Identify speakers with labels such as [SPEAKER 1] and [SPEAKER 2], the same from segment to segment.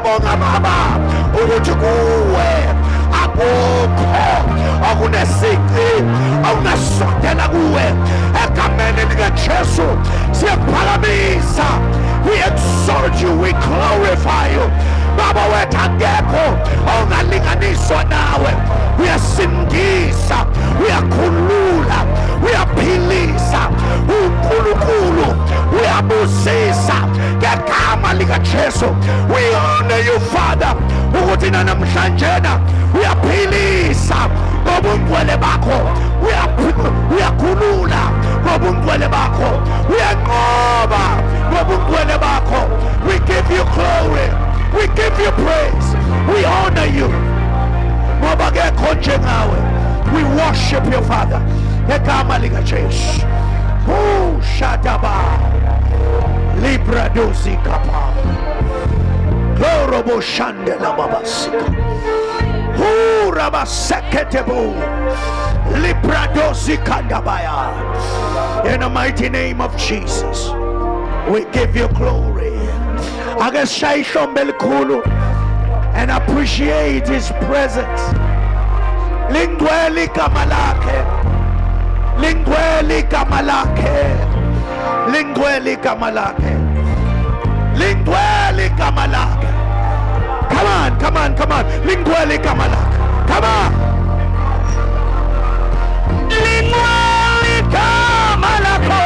[SPEAKER 1] Siyabonga Baba ukuthi kuwe akukho okunesigci okungasondela kuwe egameni likaJesu siyaphakamisa. We exalt you, we glorify you. Baba wethu akekho ongalinganiswa nawe. Uyasindisa, uyakhulula, uyaphilisa, uNkulunkulu uyabusisa ngegama likaJesu. We honor you Father ukuthi namhlanje uyaphilisa ngobungcwele bakho, uyakhulula ngobungcwele bakho, uyanqoba ngobungcwele bakho. We give you glory, we give you praise, we honor you. Ngoba kekho njengawe. We worship you Father ngegama likaJesu. Shataba Libra dosi kapa Glorobo shandela babasika Rabaseketebo Libra dosi kandabaya. In the mighty name of Jesus, we give you glory. Agashay shombelkulu and appreciate his presence. Lingweli kamalake, lingweli kamalake, lingweli kamalake, lingweli kamalake. Come on, come on, come on. Lingweli kamalake. Come on. Lingweli kamalako.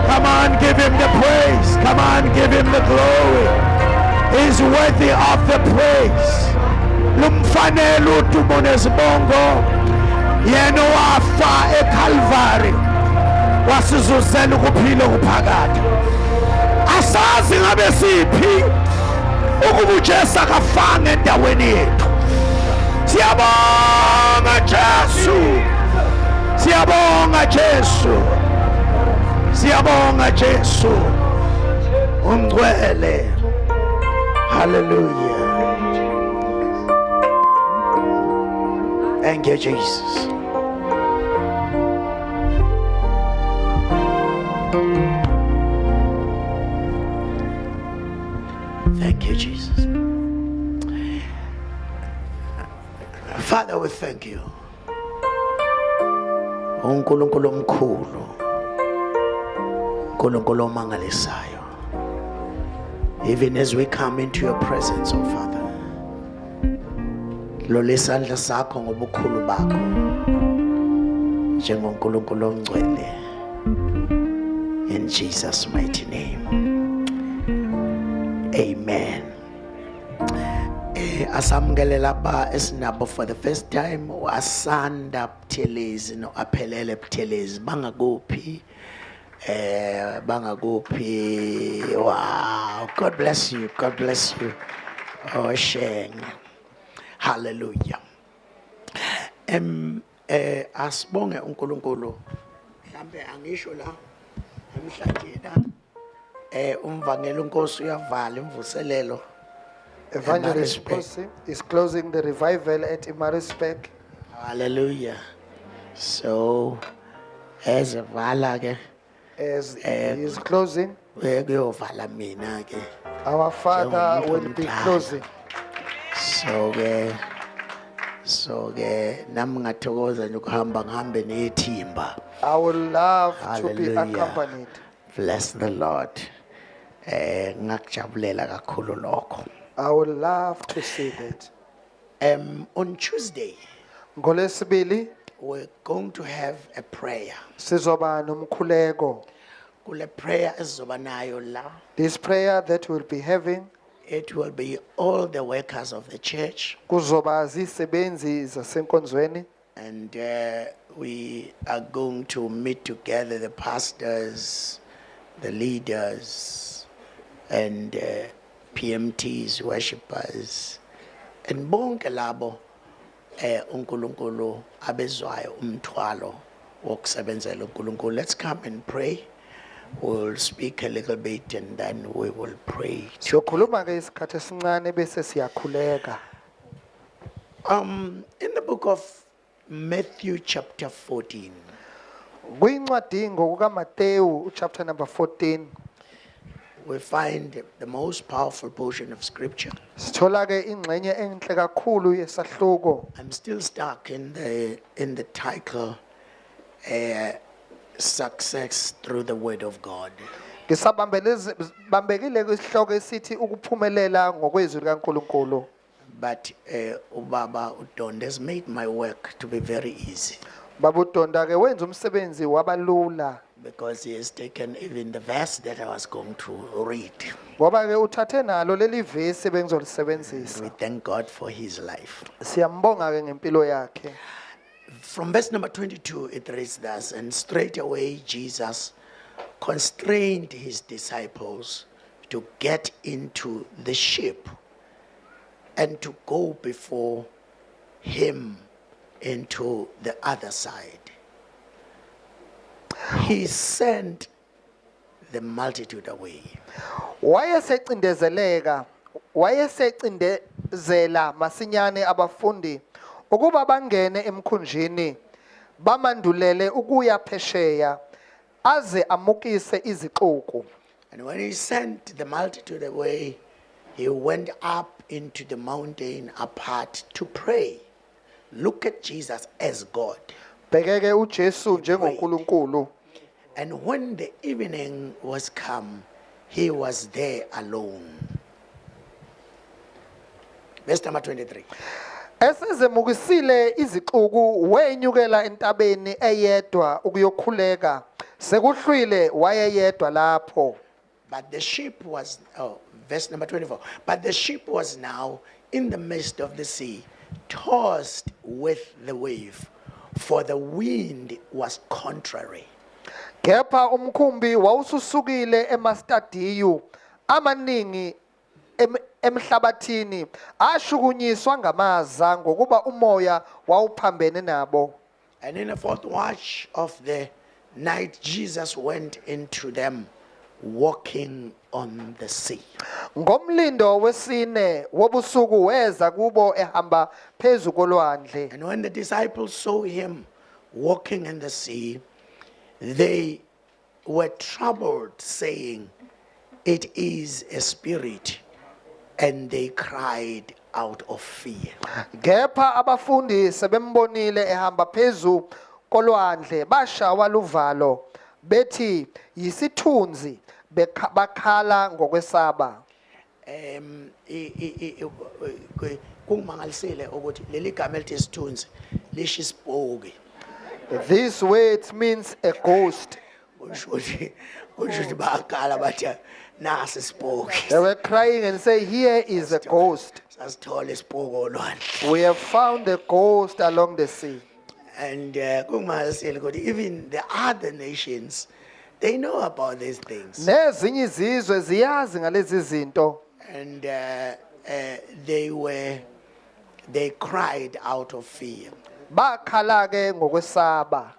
[SPEAKER 1] Come on, give him the praise. Come on, give him the glory. He's worthy of the praise. Lumfanele udumo nezibongo. Yena wafa eCalvary wasizuzela ukuphila okuphakade. Asazi ngabe siphi ukuba uJesu akafanga endaweni yethu. Siyabonga Jesu, siyabonga Jesu, siyabonga Jesu ungcwele. Hallelujah. Thank you Jesus. Thank you Jesus. Father, we thank you. uNkulunkulu omkhulu, uNkulunkulu omangalisayo. Even as we come into your presence, oh Father, lo lesandla sakho ngobukhulu bakho njengoNkulunkulu ongcwele. In Jesus' mighty name, amen. Asamgelela ba esinabo for the first time wasanda Buthelezi no aphelele Buthelezi bangakuphi wow, God bless you, God bless you. Oh Sheng, hallelujah. Asibonge uNkulunkulu mhlambe angisho la namhlanje umvangela uNkosi uyavala imvuselelo.
[SPEAKER 2] Evangelist Kosi is closing the revival at Imarispec.
[SPEAKER 1] Hallelujah. So, as he
[SPEAKER 2] is closing, our Father will be closing.
[SPEAKER 1] So, nami ngathokoza ukuhamba ngihambe nethimba.
[SPEAKER 2] I would love to be accompanied.
[SPEAKER 1] Bless the Lord. Ngakujabulela kakhulu lokho.
[SPEAKER 2] I would love to see that.
[SPEAKER 1] On Tuesday,
[SPEAKER 2] ngoLwesibili
[SPEAKER 1] we're going to have a prayer.
[SPEAKER 2] Sizoba nomkhuleko.
[SPEAKER 1] kule prayer esizoba nayo la,
[SPEAKER 2] This prayer that we'll be having,
[SPEAKER 1] it will be all the workers of the church,
[SPEAKER 2] kuzoba zisebenzi zasenkonzweni,
[SPEAKER 1] and we are going to meet together, the pastors, the leaders, and PMTs, worshippers, and bonke labo uNkulunkulu abezwayo umthwalo wokusebenzela uNkulunkulu. Let's come and pray. We'll speak a little bit and then we will pray.
[SPEAKER 2] siyokhuluma ke isikhathi esincane bese siyakhuleka.
[SPEAKER 1] In the book of Matthew chapter 14,
[SPEAKER 2] Kwincwadi ngokukaMateyu chapter number 14,
[SPEAKER 1] we find the most powerful portion of scripture.
[SPEAKER 2] sithola ke ingxenye enhle kakhulu yesahluko.
[SPEAKER 1] I'm still stuck in the title, Success Through the Word of God.
[SPEAKER 2] Ngisabambekile kwisihloko esithi ukuphumelela ngokwezwi likaNkulunkulu.
[SPEAKER 1] But Ubaba Udonde has made my work to be very easy
[SPEAKER 2] Baba uDonda ke wenza umsebenzi wabalula
[SPEAKER 1] because he has taken even the verse that I was going to read.
[SPEAKER 2] ngoba ke uthathe nalo leli vesi
[SPEAKER 1] We
[SPEAKER 2] bengizolisebenzisa.
[SPEAKER 1] thank God for his life.
[SPEAKER 2] Siyambonga ke ngempilo yakhe.
[SPEAKER 1] From verse number 22, it reads thus, and straight away Jesus constrained his disciples to get into the ship and to go before him into the other side. He sent the multitude away.
[SPEAKER 2] Wayesecindezeleka masinyane abafundi ukuba bangene emkhunjini bamandulele ukuya phesheya aze amukise izixuku.
[SPEAKER 1] And when he sent the multitude away, he went up into the mountain apart to pray. Look at Jesus as God.
[SPEAKER 2] Bhekeke uJesu njengoNkulunkulu.
[SPEAKER 1] And when the evening was come, he was there alone. Verse number 23.
[SPEAKER 2] Esezemukisile izixuku wenyukela entabeni eyedwa ukuyokhuleka sekuhlwile wayeyedwa lapho.
[SPEAKER 1] But the ship was, verse number 24. But the ship was now in the midst of the sea, tossed with the wave, for the wind was contrary.
[SPEAKER 2] Kepha umkhumbi wawususukile eMastadiyu amaningi emhlabathini ashukunyiswa ngamaza ngokuba umoya wawuphambene nabo.
[SPEAKER 1] And in the fourth watch of the night, Jesus went into them, walking on the sea.
[SPEAKER 2] Ngomlindo wesine wobusuku weza kubo ehamba phezu kolwandle.
[SPEAKER 1] And when the disciples saw him walking in the sea, they were troubled, saying, "It is a spirit," and they cried out of fear.
[SPEAKER 2] Kepha abafundi sebembonile ehamba phezu kolwandle bashawa luvalo bethi yisithunzi bakhala ngokwesaba.
[SPEAKER 1] Kungimangalisile ukuthi leli gama elithi isithunzi lisho isipoki.
[SPEAKER 2] This word means a ghost.
[SPEAKER 1] Kusho ukuthi bakhala bathi nasi isipoki.
[SPEAKER 2] They were crying and say, here is a ghost.
[SPEAKER 1] Sasithola isipoki olwandle.
[SPEAKER 2] We have found a ghost along the sea.
[SPEAKER 1] And kungimangalisile ukuthi even the other nations, they know about these things.
[SPEAKER 2] Nezinye izizwe ziyazi ngalezi zinto.
[SPEAKER 1] And they cried out of fear.
[SPEAKER 2] Bakhala ke ngokwesaba.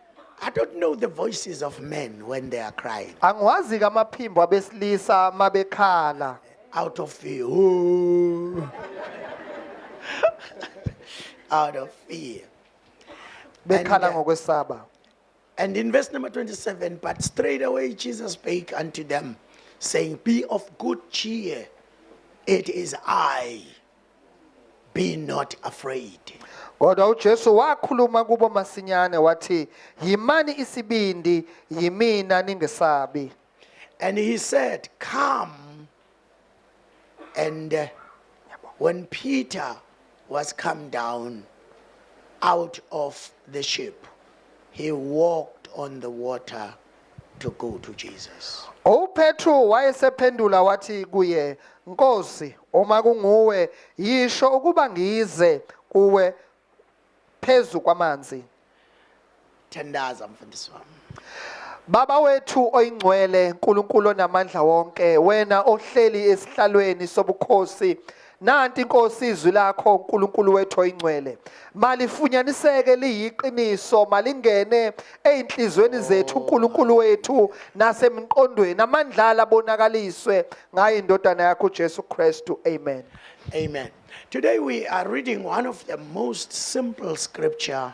[SPEAKER 1] I don't know the voices of men when they are crying.
[SPEAKER 2] Angiwazi ke amaphimbo abesilisa mabekhala.
[SPEAKER 1] Out of fear. Ooh. Out of fear.
[SPEAKER 2] Bekhala ngokwesaba.
[SPEAKER 1] And in verse number 27, but straight away Jesus spake unto them, saying, Be of good cheer, it is I, be not afraid.
[SPEAKER 2] Kodwa uJesu wakhuluma kubo masinyane wathi yimani isibindi yimina ningesabi.
[SPEAKER 1] And he said, Come. And when Peter was come down out of the ship, he walked on the water to go to Jesus.
[SPEAKER 2] uPetru wayesephendula wathi kuye, Nkosi, uma kunguwe yisho ukuba ngize kuwe phezu kwamanzi.
[SPEAKER 1] Thandaza mfundisi wami.
[SPEAKER 2] Baba wethu oyingcwele, uNkulunkulu onamandla wonke, wena ohleli esihlalweni sobukhosi, nanti Nkosi izwi lakho uNkulunkulu wethu oyingcwele. Malifunyaniseke liyiqiniso, malingene einhlizweni zethu uNkulunkulu wethu nasemqondweni, amandla abonakaliswe ngayo indodana yakho Jesu Kristu. Amen.
[SPEAKER 1] Amen. Today we are reading one of the most simple scripture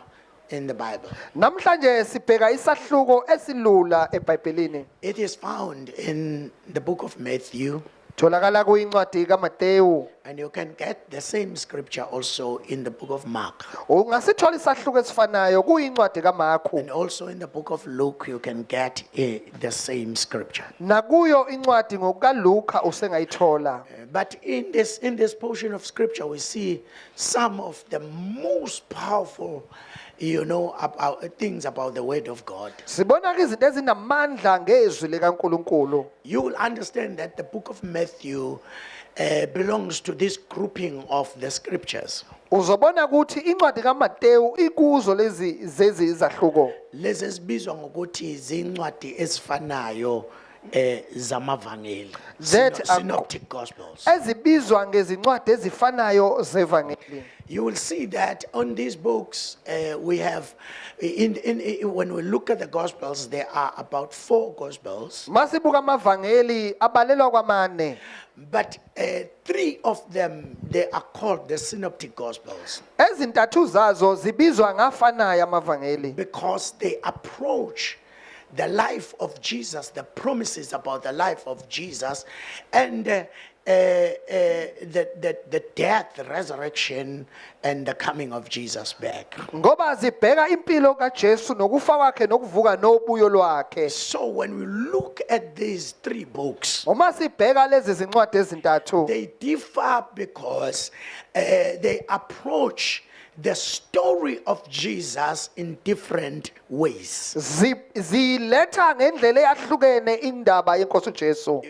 [SPEAKER 1] in the Bible.
[SPEAKER 2] Namhlanje sibheka isahluko esilula eBhayibhelini.
[SPEAKER 1] It is found in the book of Matthew,
[SPEAKER 2] Tholakala kuyincwadi kaMateyu.
[SPEAKER 1] and you can get the same scripture also in the book of Mark.
[SPEAKER 2] Ungasithola isahluko esifanayo kuyincwadi kaMarku.
[SPEAKER 1] And also in the book of Luke, you can get the same scripture.
[SPEAKER 2] Nakuyo incwadi ngokukaLuka usengayithola.
[SPEAKER 1] But in this portion of scripture, we see some of the most powerful, about things about the word of God.
[SPEAKER 2] Sibona ke izinto ezinamandla ngezwi likaNkuluNkulu.
[SPEAKER 1] You will understand that the book of Matthew belongs to this grouping of the scriptures.
[SPEAKER 2] Uzobona ukuthi incwadi kaMateyu ikuzo lezi izahluko.
[SPEAKER 1] Lezi ezibizwa ngokuthi zincwadi ezifanayo zamavangeli, synoptic gospels.
[SPEAKER 2] Ezibizwa ngezincwadi ezifanayo zevangeli.
[SPEAKER 1] You will see that on these books we have, when we look at the gospels, there are about 4 gospels,
[SPEAKER 2] Masibuka amavangeli abalelwa kwamane.
[SPEAKER 1] but 3 of them, they are called the synoptic gospels
[SPEAKER 2] Ezintathu zazo zibizwa ngafanayo amavangeli
[SPEAKER 1] because they approach the life of Jesus, the promises about the life of Jesus, and the death, the resurrection, and the coming of Jesus back.
[SPEAKER 2] ngoba zibheka impilo kaJesu nokufa kwakhe nokuvuka nobuyo lwakhe.
[SPEAKER 1] So when we look at these 3 books,
[SPEAKER 2] Uma sibheka lezi zincwadi ezintathu
[SPEAKER 1] they differ because they approach the story of Jesus in different ways.
[SPEAKER 2] ziletha ngendlela eyahlukene indaba yenkosi uJesu.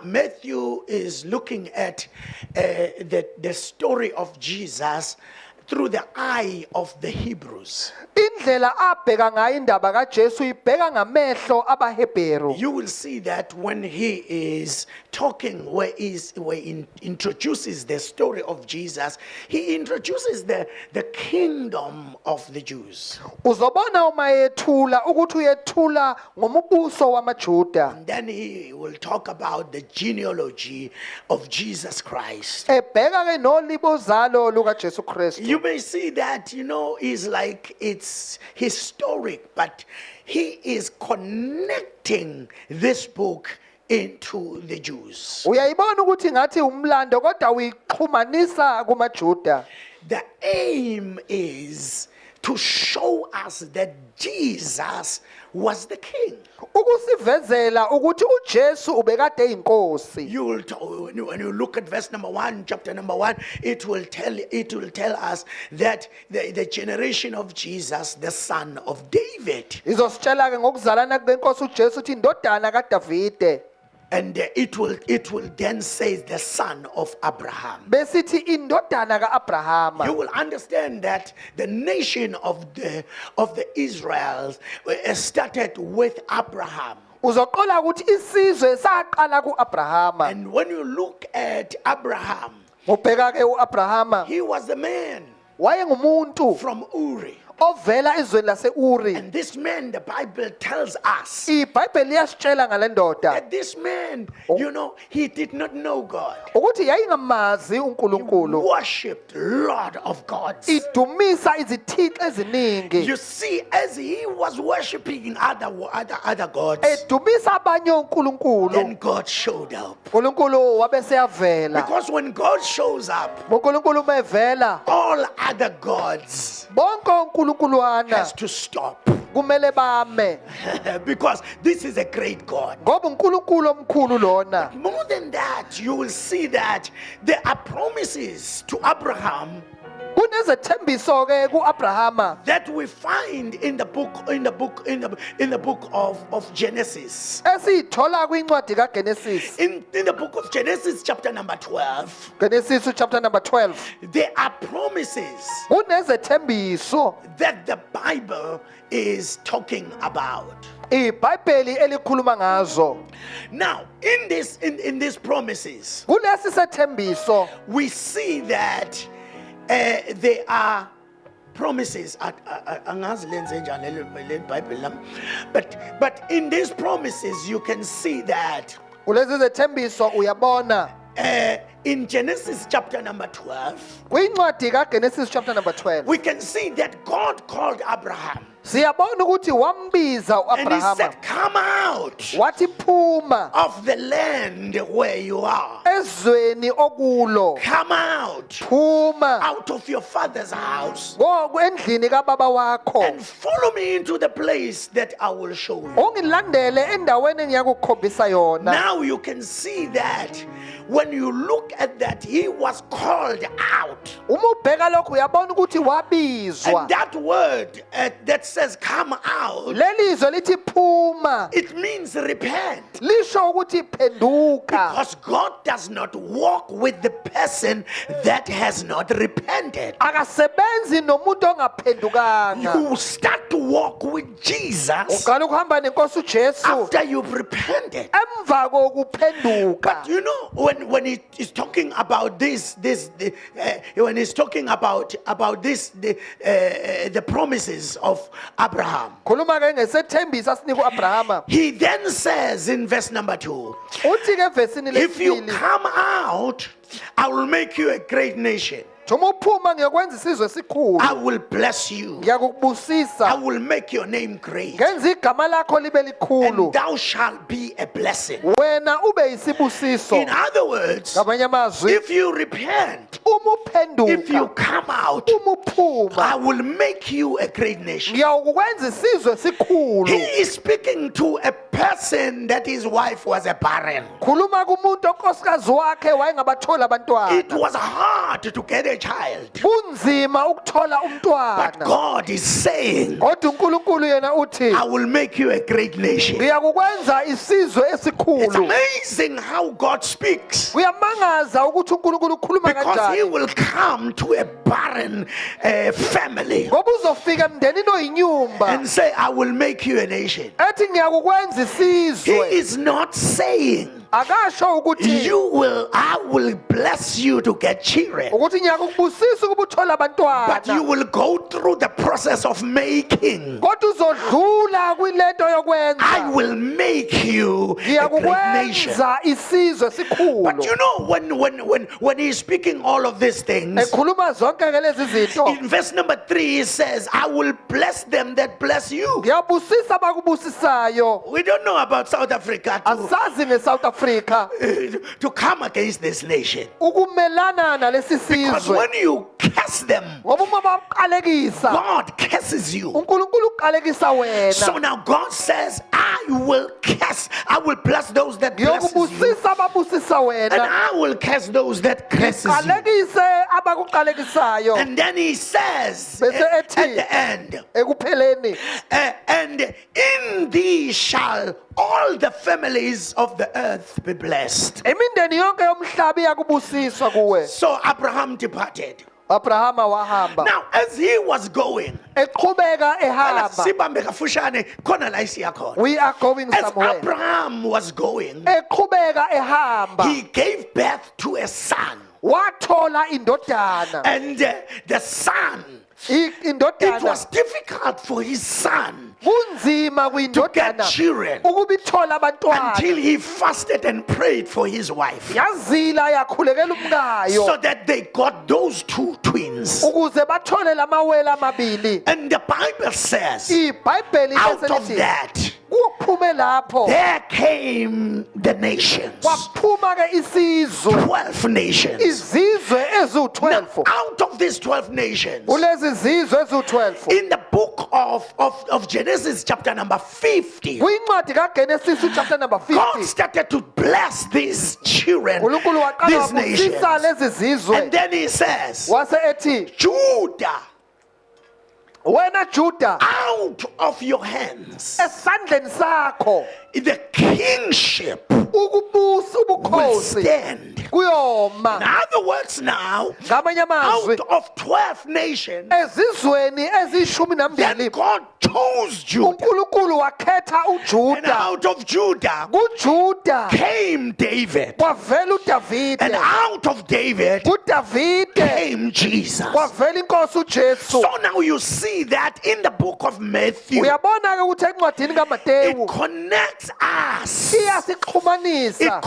[SPEAKER 1] Matthew is looking at the story of Jesus through the eye of the Hebrews.
[SPEAKER 2] Indlela abheka ngayo indaba kaJesu ibheka ngamehlo abaHebheru.
[SPEAKER 1] You will see that when he is talking, where he introduces the story of Jesus, he introduces the kingdom of the Jews.
[SPEAKER 2] Uzobona uma yethula ukuthi uyethula ngomubuso wamaJuda.
[SPEAKER 1] And then he will talk about the genealogy of Jesus Christ.
[SPEAKER 2] Ebheka ke nolibozalo lukaJesu Kristu.
[SPEAKER 1] You may see that, is like it's historic, but he is connecting this book into the Jews.
[SPEAKER 2] Uyayibona ukuthi ngathi umlando kodwa uyixhumanisa kumaJuda.
[SPEAKER 1] The aim is to show us that Jesus was the king.
[SPEAKER 2] Ukusivezela ukuthi uJesu ubekade eyinkosi.
[SPEAKER 1] When you look at verse number 1, chapter number 1, it will tell us that the generation of Jesus, the son of David.
[SPEAKER 2] Izositshela ke ngokuzalana kwenkosi uJesu uthi indodana kaDavide.
[SPEAKER 1] And it will then say the son of Abraham.
[SPEAKER 2] Besithi indodana kaAbrahama.
[SPEAKER 1] You will understand that the nation of the Israels started with Abraham.
[SPEAKER 2] Uzoqola ukuthi isizwe saqala kuAbrahama.
[SPEAKER 1] And when you look at Abraham,
[SPEAKER 2] Ubheka ke uAbrahama
[SPEAKER 1] he was the man
[SPEAKER 2] wayengumuntu
[SPEAKER 1] from Uri.
[SPEAKER 2] ovela ezweni laseUri.
[SPEAKER 1] And this man, the Bible tells us
[SPEAKER 2] iBhayibheli liyasitshela ngale ndoda
[SPEAKER 1] that this man, he did not know God.
[SPEAKER 2] ukuthi yayingamazi
[SPEAKER 1] He
[SPEAKER 2] uNkulunkulu.
[SPEAKER 1] worshipped Lord of gods.
[SPEAKER 2] Idumisa izithixo eziningi.
[SPEAKER 1] You see, as he was worshiping other gods,
[SPEAKER 2] Edumisa abanye uNkulunkulu.
[SPEAKER 1] then God showed up.
[SPEAKER 2] uNkulunkulu wabe seyavela.
[SPEAKER 1] Because when God shows up,
[SPEAKER 2] uNkulunkulu mevela
[SPEAKER 1] all other gods
[SPEAKER 2] bonke uNkulunkuluwana
[SPEAKER 1] has to stop.
[SPEAKER 2] kumele bame
[SPEAKER 1] Because this is a great God.
[SPEAKER 2] ngoba uNkulunkulu omkhulu lona.
[SPEAKER 1] More than that, you will see that there are promises to Abraham
[SPEAKER 2] Kunezethembiso ke kuAbrahama
[SPEAKER 1] that we find in the book of Genesis.
[SPEAKER 2] esithola kwincwadi kaGenesis.
[SPEAKER 1] In the book of Genesis, chapter number 12,
[SPEAKER 2] Genesis chapter number 12.
[SPEAKER 1] there are promises
[SPEAKER 2] Kunezethembiso
[SPEAKER 1] that the Bible is talking about.
[SPEAKER 2] iBhayibheli elikhuluma ngazo.
[SPEAKER 1] Now, in these promises,
[SPEAKER 2] Kulesi sethembiso
[SPEAKER 1] we see that there are promises. Angazi lenze njani le Bible lam. But in these promises, you can see that
[SPEAKER 2] kulezi zethembiso uyabona
[SPEAKER 1] in Genesis chapter number 12,
[SPEAKER 2] kwincwadi kaGenesis chapter number 12
[SPEAKER 1] we can see that God called Abraham
[SPEAKER 2] siyabona ukuthi wambiza
[SPEAKER 1] and he
[SPEAKER 2] uAbrahama
[SPEAKER 1] said, "Come out
[SPEAKER 2] wathi phuma
[SPEAKER 1] of the land where you are.
[SPEAKER 2] ezweni okulo,
[SPEAKER 1] Come out
[SPEAKER 2] phuma
[SPEAKER 1] out of your father's house
[SPEAKER 2] endlini kababa wakho
[SPEAKER 1] and follow me into the place that I will show you."
[SPEAKER 2] ungilandele endaweni engiyakukhombisa yona.
[SPEAKER 1] Now you can see that when you look at that, he was called out.
[SPEAKER 2] Uma ubheka lokho uyabona ukuthi wabizwa.
[SPEAKER 1] And that word that says come out,
[SPEAKER 2] Leli izwi lithi phuma
[SPEAKER 1] it means repent.
[SPEAKER 2] lisho ukuthi phenduka,
[SPEAKER 1] Because God does not walk with the person that has not repented.
[SPEAKER 2] akasebenzi nomuntu ongaphendukanga.
[SPEAKER 1] You start to walk with Jesus
[SPEAKER 2] Uqala ukuhamba nenkosi uJesu
[SPEAKER 1] after you've repented.
[SPEAKER 2] emva kokuphenduka.
[SPEAKER 1] But you know, when he is talking about when he's talking about the promises of Abraham,
[SPEAKER 2] Khuluma ke ngesethembiso asinika uAbrahama.
[SPEAKER 1] he then says in verse number 2,
[SPEAKER 2] Uthi ke evesini
[SPEAKER 1] if you
[SPEAKER 2] lesibili,
[SPEAKER 1] come out, I will make you a great nation.
[SPEAKER 2] "Uma uphuma ngiyokwenza isizwe esikhulu,
[SPEAKER 1] I will bless you. I
[SPEAKER 2] ngiyakubusisa,
[SPEAKER 1] will make your name great.
[SPEAKER 2] ngenza igama lakho libe likhulu,
[SPEAKER 1] And thou shalt be a blessing.
[SPEAKER 2] wena ube yisibusiso."
[SPEAKER 1] In other words,
[SPEAKER 2] Ngamanye amazwi,
[SPEAKER 1] if you repent,
[SPEAKER 2] uma
[SPEAKER 1] if you
[SPEAKER 2] uphenduka,
[SPEAKER 1] come out,
[SPEAKER 2] uma uphuma,
[SPEAKER 1] I will make you a great nation.
[SPEAKER 2] ngiyakukwenza isizwe
[SPEAKER 1] He
[SPEAKER 2] esikhulu.
[SPEAKER 1] is speaking to a person that his wife was a barren.
[SPEAKER 2] Khuluma kumuntu onkosikazi wakhe wayengabatholi
[SPEAKER 1] It
[SPEAKER 2] abantwana.
[SPEAKER 1] was hard to get a child.
[SPEAKER 2] Kunzima ukuthola
[SPEAKER 1] But
[SPEAKER 2] umntwana.
[SPEAKER 1] God is saying,
[SPEAKER 2] Kodwa uNkulunkulu yena uthi,
[SPEAKER 1] I will make you a great nation.
[SPEAKER 2] ngiyakukwenza isizwe
[SPEAKER 1] It's
[SPEAKER 2] esikhulu.
[SPEAKER 1] amazing how God speaks.
[SPEAKER 2] Kuyamangaza ukuthi uNkulunkulu ukhuluma
[SPEAKER 1] Because he
[SPEAKER 2] kanjani.
[SPEAKER 1] will come to a barren family
[SPEAKER 2] Ngoba uzofika emndenini oyinyumba
[SPEAKER 1] and say, I will make you a nation.
[SPEAKER 2] ethi ngiyakukwenza
[SPEAKER 1] He
[SPEAKER 2] isizwe.
[SPEAKER 1] is not saying,
[SPEAKER 2] Akasho ukuthi
[SPEAKER 1] I will bless you to get children.
[SPEAKER 2] ukuthi ngiyakubusisa ukuba uthole
[SPEAKER 1] But you
[SPEAKER 2] abantwana.
[SPEAKER 1] will go through the process of making.
[SPEAKER 2] Kodwa uzodlula kwilento
[SPEAKER 1] I
[SPEAKER 2] yokwenza.
[SPEAKER 1] will make you a great nation.
[SPEAKER 2] Ngiyakukwenza isizwe
[SPEAKER 1] But you
[SPEAKER 2] esikhulu.
[SPEAKER 1] know, when he's speaking all of these things,
[SPEAKER 2] Ekhuluma zonke ke lezi zinto.
[SPEAKER 1] in verse number 3, he says, I will bless them that bless you.
[SPEAKER 2] Ngiyabusisa abakubusisayo.
[SPEAKER 1] We don't know about South Africa
[SPEAKER 2] Asazi ngeSouth Africa
[SPEAKER 1] to come against this nation.
[SPEAKER 2] ukumelana nalesi
[SPEAKER 1] Because
[SPEAKER 2] sizwe.
[SPEAKER 1] when you curse them,
[SPEAKER 2] Ngoba uma baqalekisa,
[SPEAKER 1] God curses you.
[SPEAKER 2] uNkulunkulu uqalekisa
[SPEAKER 1] So
[SPEAKER 2] wena.
[SPEAKER 1] now God says, I will curse, I will bless those that bless you,
[SPEAKER 2] Ngiyokubusisa ababusisa
[SPEAKER 1] and
[SPEAKER 2] wena.
[SPEAKER 1] I will curse those that curses you.
[SPEAKER 2] Qalekise abakuqalekisayo.
[SPEAKER 1] And then he says
[SPEAKER 2] Bese
[SPEAKER 1] at
[SPEAKER 2] ethi,
[SPEAKER 1] the end,
[SPEAKER 2] ekupheleni,
[SPEAKER 1] and in thee shall all the families of the earth be blessed.
[SPEAKER 2] imindeni yonke yomhlaba iyakubusiswa kuwe.
[SPEAKER 1] So Abraham departed.
[SPEAKER 2] Abrahama wahamba.
[SPEAKER 1] Now, as he was going,
[SPEAKER 2] Eqhubeka ehamba.
[SPEAKER 1] sibambe kafushane, khona la isiya khona.
[SPEAKER 2] We are going
[SPEAKER 1] As
[SPEAKER 2] somewhere.
[SPEAKER 1] Abraham was going,
[SPEAKER 2] Eqhubeka ehamba.
[SPEAKER 1] he gave birth to a son.
[SPEAKER 2] Wathola indodana.
[SPEAKER 1] And the son, it
[SPEAKER 2] Indodana.
[SPEAKER 1] was difficult for his son
[SPEAKER 2] Kunzima
[SPEAKER 1] to get
[SPEAKER 2] kwindodana
[SPEAKER 1] children
[SPEAKER 2] ukubithola abantwana.
[SPEAKER 1] until he fasted and prayed for his wife,
[SPEAKER 2] Yazila yakhulekela umkayo
[SPEAKER 1] so that they got those two twins.
[SPEAKER 2] ukuze bathole lamawele amabili.
[SPEAKER 1] And the Bible says,
[SPEAKER 2] iBhayibheli
[SPEAKER 1] out of
[SPEAKER 2] lithi
[SPEAKER 1] that,
[SPEAKER 2] kuphume lapho
[SPEAKER 1] there came the nations,
[SPEAKER 2] kwaphuma ke isizwe
[SPEAKER 1] 12 nations.
[SPEAKER 2] izizwe
[SPEAKER 1] Now,
[SPEAKER 2] eziwu-12
[SPEAKER 1] out of these 12 nations,
[SPEAKER 2] kulezi zizwe eziwu-12
[SPEAKER 1] in the book of Genesis chapter number 50,
[SPEAKER 2] Kwincwadi kaGenesis chapter number
[SPEAKER 1] God
[SPEAKER 2] 50,
[SPEAKER 1] started to bless these children,
[SPEAKER 2] uNkulunkulu waqala
[SPEAKER 1] these nations.
[SPEAKER 2] wabusisa lezi zizwe.
[SPEAKER 1] And then he says,
[SPEAKER 2] Wase ethi,
[SPEAKER 1] Judah,
[SPEAKER 2] wena Juda,
[SPEAKER 1] out of your hands,
[SPEAKER 2] esandleni sakho
[SPEAKER 1] the kingship
[SPEAKER 2] ukubusa
[SPEAKER 1] will
[SPEAKER 2] ubukhosi
[SPEAKER 1] stand.
[SPEAKER 2] kuyoma.
[SPEAKER 1] In other words, now,
[SPEAKER 2] Ngamanye amazwi,
[SPEAKER 1] out of 12 nations,
[SPEAKER 2] ezizweni eziyishumi
[SPEAKER 1] then
[SPEAKER 2] nambili
[SPEAKER 1] God chose Judah.
[SPEAKER 2] uNkulunkulu wakhetha
[SPEAKER 1] And
[SPEAKER 2] uJuda.
[SPEAKER 1] out of Judah
[SPEAKER 2] KuJuda
[SPEAKER 1] came David.
[SPEAKER 2] kwavela
[SPEAKER 1] And
[SPEAKER 2] uDavide.
[SPEAKER 1] out of David
[SPEAKER 2] KuDavide
[SPEAKER 1] came Jesus.
[SPEAKER 2] kwavela inkosi uJesu.
[SPEAKER 1] So now you see that in the book of Matthew,
[SPEAKER 2] Uyabona ke ukuthi encwadini kaMateyu
[SPEAKER 1] it connects us.
[SPEAKER 2] iyasixhumanisa,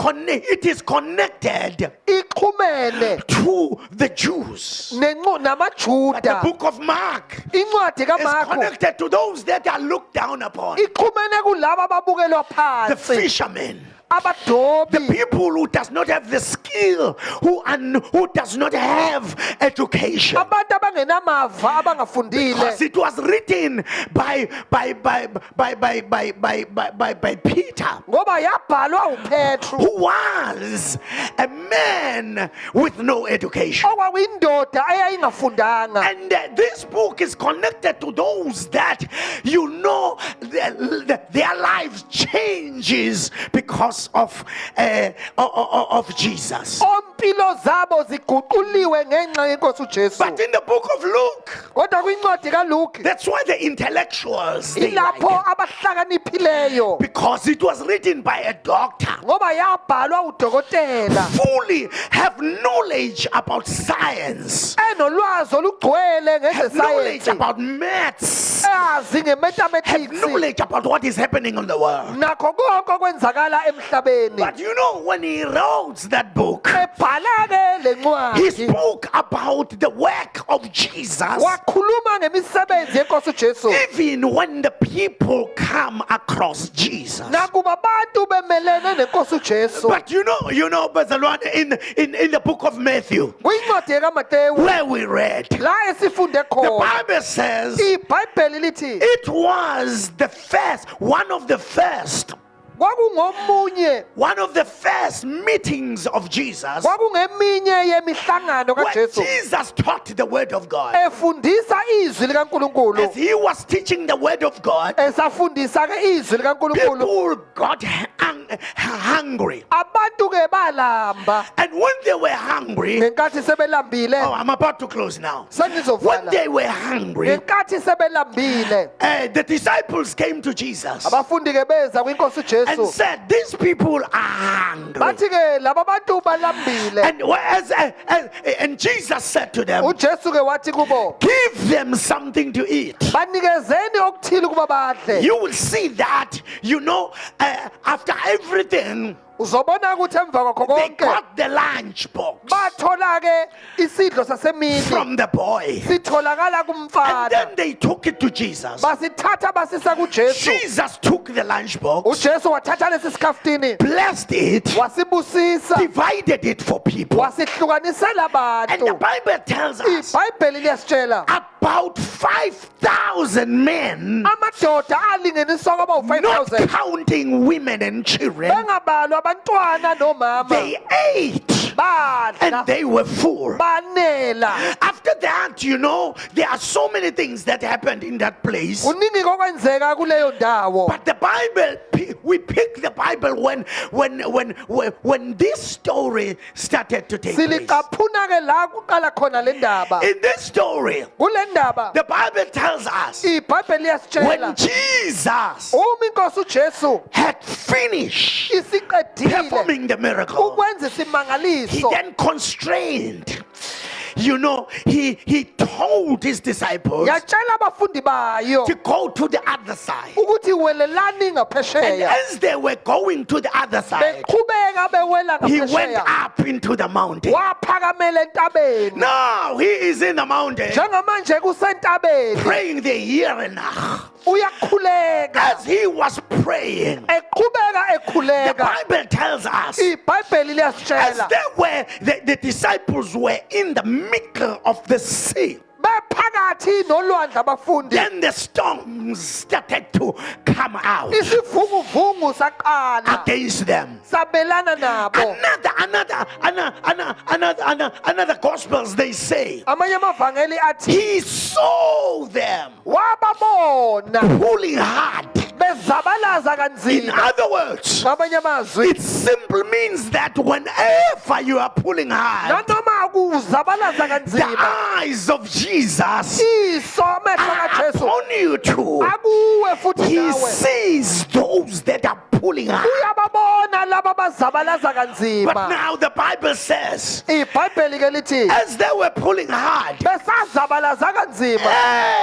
[SPEAKER 1] It is connected
[SPEAKER 2] ixhumene
[SPEAKER 1] to the Jews. But the
[SPEAKER 2] namaJuda.
[SPEAKER 1] book of Mark
[SPEAKER 2] Incwadi
[SPEAKER 1] is
[SPEAKER 2] kaMarku
[SPEAKER 1] connected to those that are looked down upon.
[SPEAKER 2] ixhumene kulabo ababukelwa
[SPEAKER 1] The
[SPEAKER 2] phansi,
[SPEAKER 1] fishermen,
[SPEAKER 2] abadobi,
[SPEAKER 1] people who does not have the skill, who does not have education.
[SPEAKER 2] abantu abangenamava abangafundile.
[SPEAKER 1] Because it was written by Peter,
[SPEAKER 2] Ngoba yabhalwa uPetru
[SPEAKER 1] who was a man with no education.
[SPEAKER 2] okwakuyindoda eyayingafundanga.
[SPEAKER 1] And this book is connected to those that you know their lives changes because of Jesus.
[SPEAKER 2] Ompilo zabo ziguquliwe ngenxa yenkosi uJesu.
[SPEAKER 1] But in the book of Luke,
[SPEAKER 2] Kodwa kwincwadi kaLuke
[SPEAKER 1] that's why the intellectuals, they like
[SPEAKER 2] ilapho
[SPEAKER 1] it.
[SPEAKER 2] abahlakaniphileyo,
[SPEAKER 1] Because it was written by a doctor,
[SPEAKER 2] ngoba yabhalwa udokotela
[SPEAKER 1] fully have knowledge about science,
[SPEAKER 2] enolwazi olugcwele
[SPEAKER 1] have knowledge
[SPEAKER 2] ngezesayensi,
[SPEAKER 1] about maths,
[SPEAKER 2] eyazi
[SPEAKER 1] have
[SPEAKER 2] ngemathematics
[SPEAKER 1] knowledge about what is happening in the world.
[SPEAKER 2] nakho konke okwenzakala emhlabeni.
[SPEAKER 1] But you know, when he wrote that book,
[SPEAKER 2] Ebhala ke
[SPEAKER 1] he
[SPEAKER 2] lencwadi
[SPEAKER 1] spoke about the work of Jesus,
[SPEAKER 2] wakhuluma ngemisebenzi yenkosi uJesu.
[SPEAKER 1] even when the people come across Jesus.
[SPEAKER 2] Nakuba abantu bemelene nenkosi uJesu.
[SPEAKER 1] But you know, Bazalwane, in the book of Matthew,
[SPEAKER 2] Kwincwadi kaMateyu
[SPEAKER 1] where we read,
[SPEAKER 2] la esifunde
[SPEAKER 1] the
[SPEAKER 2] khona,
[SPEAKER 1] Bible says
[SPEAKER 2] iBhayibheli lithi
[SPEAKER 1] it was one of the first
[SPEAKER 2] kwakungomunye
[SPEAKER 1] meetings of Jesus
[SPEAKER 2] kwakungeminye yemihlangano
[SPEAKER 1] where
[SPEAKER 2] kaJesu
[SPEAKER 1] Jesus taught the word of God.
[SPEAKER 2] efundisa izwi
[SPEAKER 1] As
[SPEAKER 2] likaNkulunkulu,
[SPEAKER 1] he was teaching the word of God,
[SPEAKER 2] esafundisa ke izwi likaNkulunkulu,
[SPEAKER 1] people got hungry.
[SPEAKER 2] abantu ke balamba.
[SPEAKER 1] And when they were hungry,
[SPEAKER 2] Ngenkathi sebelambile,
[SPEAKER 1] I'm about to close now. When
[SPEAKER 2] sengizovala.
[SPEAKER 1] they were hungry,
[SPEAKER 2] Ngenkathi sebelambile,
[SPEAKER 1] the disciples came to Jesus
[SPEAKER 2] abafundi ke beza kwinkosi
[SPEAKER 1] and
[SPEAKER 2] uJesu,
[SPEAKER 1] said, these people are hungry.
[SPEAKER 2] bathi ke laba bantu balambile.
[SPEAKER 1] And Jesus said to them,
[SPEAKER 2] uJesu ke wathi kubo,
[SPEAKER 1] give them something to eat.
[SPEAKER 2] banikezeni okuthile kuba badle.
[SPEAKER 1] You will see that, after everything,
[SPEAKER 2] Uzobona ukuthi emva kwakho
[SPEAKER 1] they
[SPEAKER 2] konke
[SPEAKER 1] got the lunch box
[SPEAKER 2] bathola ke isidlo sasemini,
[SPEAKER 1] from the boy.
[SPEAKER 2] sitholakala
[SPEAKER 1] And
[SPEAKER 2] kumfana.
[SPEAKER 1] then they took it to Jesus.
[SPEAKER 2] Basithatha basisa kuJesu.
[SPEAKER 1] Jesus took the lunch box,
[SPEAKER 2] uJesu wathatha lesi sikhaftini,
[SPEAKER 1] blessed it,
[SPEAKER 2] wasibusisa,
[SPEAKER 1] divided it for people.
[SPEAKER 2] wasihlukanisela
[SPEAKER 1] And the
[SPEAKER 2] abantu.
[SPEAKER 1] Bible tells us
[SPEAKER 2] iBhayibheli liyasitshela
[SPEAKER 1] about 5,000 men,
[SPEAKER 2] amadoda alinganiswa kwaba
[SPEAKER 1] not
[SPEAKER 2] u-5,000
[SPEAKER 1] counting women and children,
[SPEAKER 2] bengabalwa abantwana nomama,
[SPEAKER 1] they ate
[SPEAKER 2] badla
[SPEAKER 1] and they were full.
[SPEAKER 2] banela.
[SPEAKER 1] After that, there are so many things that happened in that place.
[SPEAKER 2] Kuningi kokwenzeka kuleyo ndawo,
[SPEAKER 1] But the Bible, we pick the Bible when this story started to take place.
[SPEAKER 2] siliqaphuna ke la kuqala khona le ndaba.
[SPEAKER 1] In this story,
[SPEAKER 2] Kule ndaba
[SPEAKER 1] the Bible tells us
[SPEAKER 2] iBhayibheli
[SPEAKER 1] when
[SPEAKER 2] liyasitshela
[SPEAKER 1] Jesus
[SPEAKER 2] uma inkosi uJesu
[SPEAKER 1] had finished
[SPEAKER 2] isiqedile
[SPEAKER 1] performing the miracle,
[SPEAKER 2] ukwenza
[SPEAKER 1] he
[SPEAKER 2] isimangaliso,
[SPEAKER 1] then constrained. He told his disciples
[SPEAKER 2] yatshela abafundi bayo
[SPEAKER 1] to go to the other side.
[SPEAKER 2] ukuthi welelani
[SPEAKER 1] And
[SPEAKER 2] ngaphesheya.
[SPEAKER 1] as they were going to the other side,
[SPEAKER 2] Beqhubeka bewela
[SPEAKER 1] he went
[SPEAKER 2] ngaphesheya,
[SPEAKER 1] up into the mountain.
[SPEAKER 2] waphakamela entabeni.
[SPEAKER 1] Now he is in the mountain
[SPEAKER 2] Njengamanje kusentabeni,
[SPEAKER 1] praying the Yerenach.
[SPEAKER 2] uyakhuleka,
[SPEAKER 1] As he was praying,
[SPEAKER 2] eqhubeka
[SPEAKER 1] the
[SPEAKER 2] ekhuleka.
[SPEAKER 1] Bible tells us
[SPEAKER 2] iBhayibheli
[SPEAKER 1] as
[SPEAKER 2] liyasitshela
[SPEAKER 1] the disciples were in the middle of the sea,
[SPEAKER 2] bema phakathi nolwandle abafundi
[SPEAKER 1] Then the storms started to come out
[SPEAKER 2] isivunguvungu saqala
[SPEAKER 1] against them.
[SPEAKER 2] sabelana nabo
[SPEAKER 1] Another gospels they say
[SPEAKER 2] amanye amavangeli athi
[SPEAKER 1] he saw them
[SPEAKER 2] wababona
[SPEAKER 1] pulling hard.
[SPEAKER 2] bezabalaza
[SPEAKER 1] In
[SPEAKER 2] kanzima
[SPEAKER 1] other words,
[SPEAKER 2] ngamanye amazwi
[SPEAKER 1] it simply means that whenever you are pulling hard,
[SPEAKER 2] nanoma kuzabalaza
[SPEAKER 1] the
[SPEAKER 2] kanzima
[SPEAKER 1] eyes of Jesus
[SPEAKER 2] iso amehlo
[SPEAKER 1] are
[SPEAKER 2] kaJesu
[SPEAKER 1] upon you too.
[SPEAKER 2] akuwe futhi
[SPEAKER 1] He
[SPEAKER 2] nawe
[SPEAKER 1] sees those that are pulling hard.
[SPEAKER 2] uyababona laba bazabalaza
[SPEAKER 1] But
[SPEAKER 2] kanzima
[SPEAKER 1] now the Bible says,
[SPEAKER 2] iBhayibheli ke lithi
[SPEAKER 1] as they were pulling hard
[SPEAKER 2] besazabalaza kanzima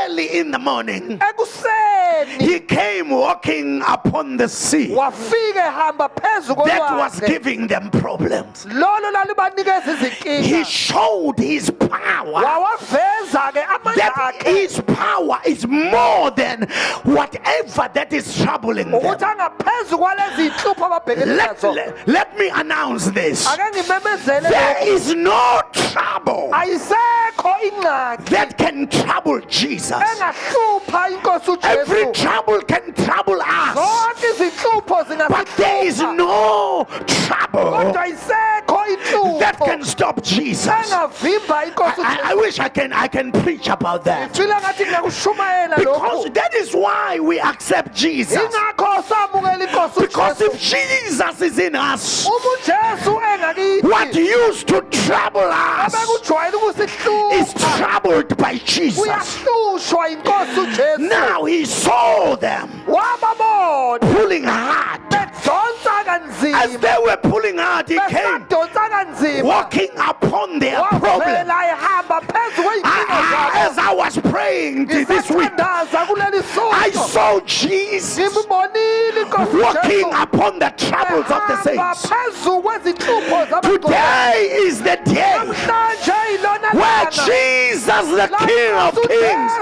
[SPEAKER 1] early in the morning,
[SPEAKER 2] ekuseni
[SPEAKER 1] he came walking upon the sea
[SPEAKER 2] wafike hamba phezu
[SPEAKER 1] that was
[SPEAKER 2] kolwandle
[SPEAKER 1] giving them problems.
[SPEAKER 2] lolo lalibanikeza
[SPEAKER 1] He
[SPEAKER 2] izinkinga
[SPEAKER 1] showed his power.
[SPEAKER 2] wawaveza ke amandla
[SPEAKER 1] That
[SPEAKER 2] akhe
[SPEAKER 1] his power is more than whatever that is troubling them.
[SPEAKER 2] ukuthi angaphezu kwalezi zinhlupho ababhekene nazo
[SPEAKER 1] Let me announce this.
[SPEAKER 2] ake ngimemezele
[SPEAKER 1] There
[SPEAKER 2] lokhu
[SPEAKER 1] is no trouble
[SPEAKER 2] ayisekho ingxaki
[SPEAKER 1] that can trouble Jesus.
[SPEAKER 2] engahlupha inkosi
[SPEAKER 1] Every
[SPEAKER 2] uJesu
[SPEAKER 1] trouble can trouble us,
[SPEAKER 2] zonke izinhlupho
[SPEAKER 1] but there is
[SPEAKER 2] zingasihlupa
[SPEAKER 1] no trouble
[SPEAKER 2] kodwa ayisekho
[SPEAKER 1] that can
[SPEAKER 2] inhlupho
[SPEAKER 1] stop Jesus.
[SPEAKER 2] engavimba inkosi
[SPEAKER 1] I wish I can preach about that,
[SPEAKER 2] ngifila ngathi ngiyakushumayela
[SPEAKER 1] because
[SPEAKER 2] lokhu
[SPEAKER 1] that is why we accept Jesus.
[SPEAKER 2] ingakho samukela inkosi
[SPEAKER 1] Because if
[SPEAKER 2] uJesu
[SPEAKER 1] Jesus is in us,
[SPEAKER 2] uma uJesu
[SPEAKER 1] what
[SPEAKER 2] engakithi
[SPEAKER 1] used to trouble us
[SPEAKER 2] abekujwayele
[SPEAKER 1] is
[SPEAKER 2] ukusihlupa
[SPEAKER 1] troubled by Jesus.
[SPEAKER 2] uyahlushwa inkosi uJesu
[SPEAKER 1] Now he saw them
[SPEAKER 2] wababona
[SPEAKER 1] pulling hard.
[SPEAKER 2] bedonsa kanzima
[SPEAKER 1] As they were pulling hard, he came
[SPEAKER 2] besadonsa kanzima
[SPEAKER 1] walking upon their problem.
[SPEAKER 2] wavela ehamba phezu kwey'nkinga zabo
[SPEAKER 1] As I was praying this week,
[SPEAKER 2] ngisathandaza kuleli
[SPEAKER 1] I
[SPEAKER 2] sonto
[SPEAKER 1] saw Jesus
[SPEAKER 2] ngimbonile inkosi
[SPEAKER 1] walking
[SPEAKER 2] uJesu
[SPEAKER 1] upon the troubles of the
[SPEAKER 2] ehamba
[SPEAKER 1] saints.
[SPEAKER 2] phezu kwezinhlupho zabagcwele
[SPEAKER 1] Today is the day
[SPEAKER 2] namhlanje yilona
[SPEAKER 1] where
[SPEAKER 2] langa
[SPEAKER 1] Jesus, the King of Kings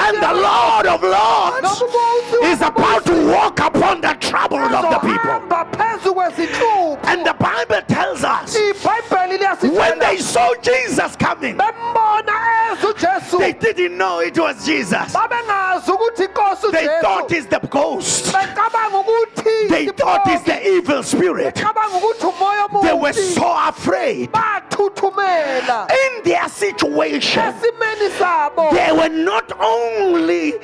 [SPEAKER 1] and the Lord of Lords, is about to walk upon the troubles of the people.
[SPEAKER 2] ezohamba phezu kwezinhlupho
[SPEAKER 1] And the Bible tells us
[SPEAKER 2] iBhayibheli
[SPEAKER 1] when they
[SPEAKER 2] liyasitshela
[SPEAKER 1] saw Jesus coming,
[SPEAKER 2] bembona eza uJesu
[SPEAKER 1] they didn't know it was Jesus.
[SPEAKER 2] babengazi ukuthi inkosi
[SPEAKER 1] They thought
[SPEAKER 2] uJesu
[SPEAKER 1] it's the ghost.
[SPEAKER 2] becabanga ukuthi
[SPEAKER 1] They thought it's the evil spirit.
[SPEAKER 2] becabanga ukuthi umoya
[SPEAKER 1] They were
[SPEAKER 2] omubi
[SPEAKER 1] so afraid.
[SPEAKER 2] bathuthumela
[SPEAKER 1] In their situation,
[SPEAKER 2] esimeni sabo
[SPEAKER 1] they were not only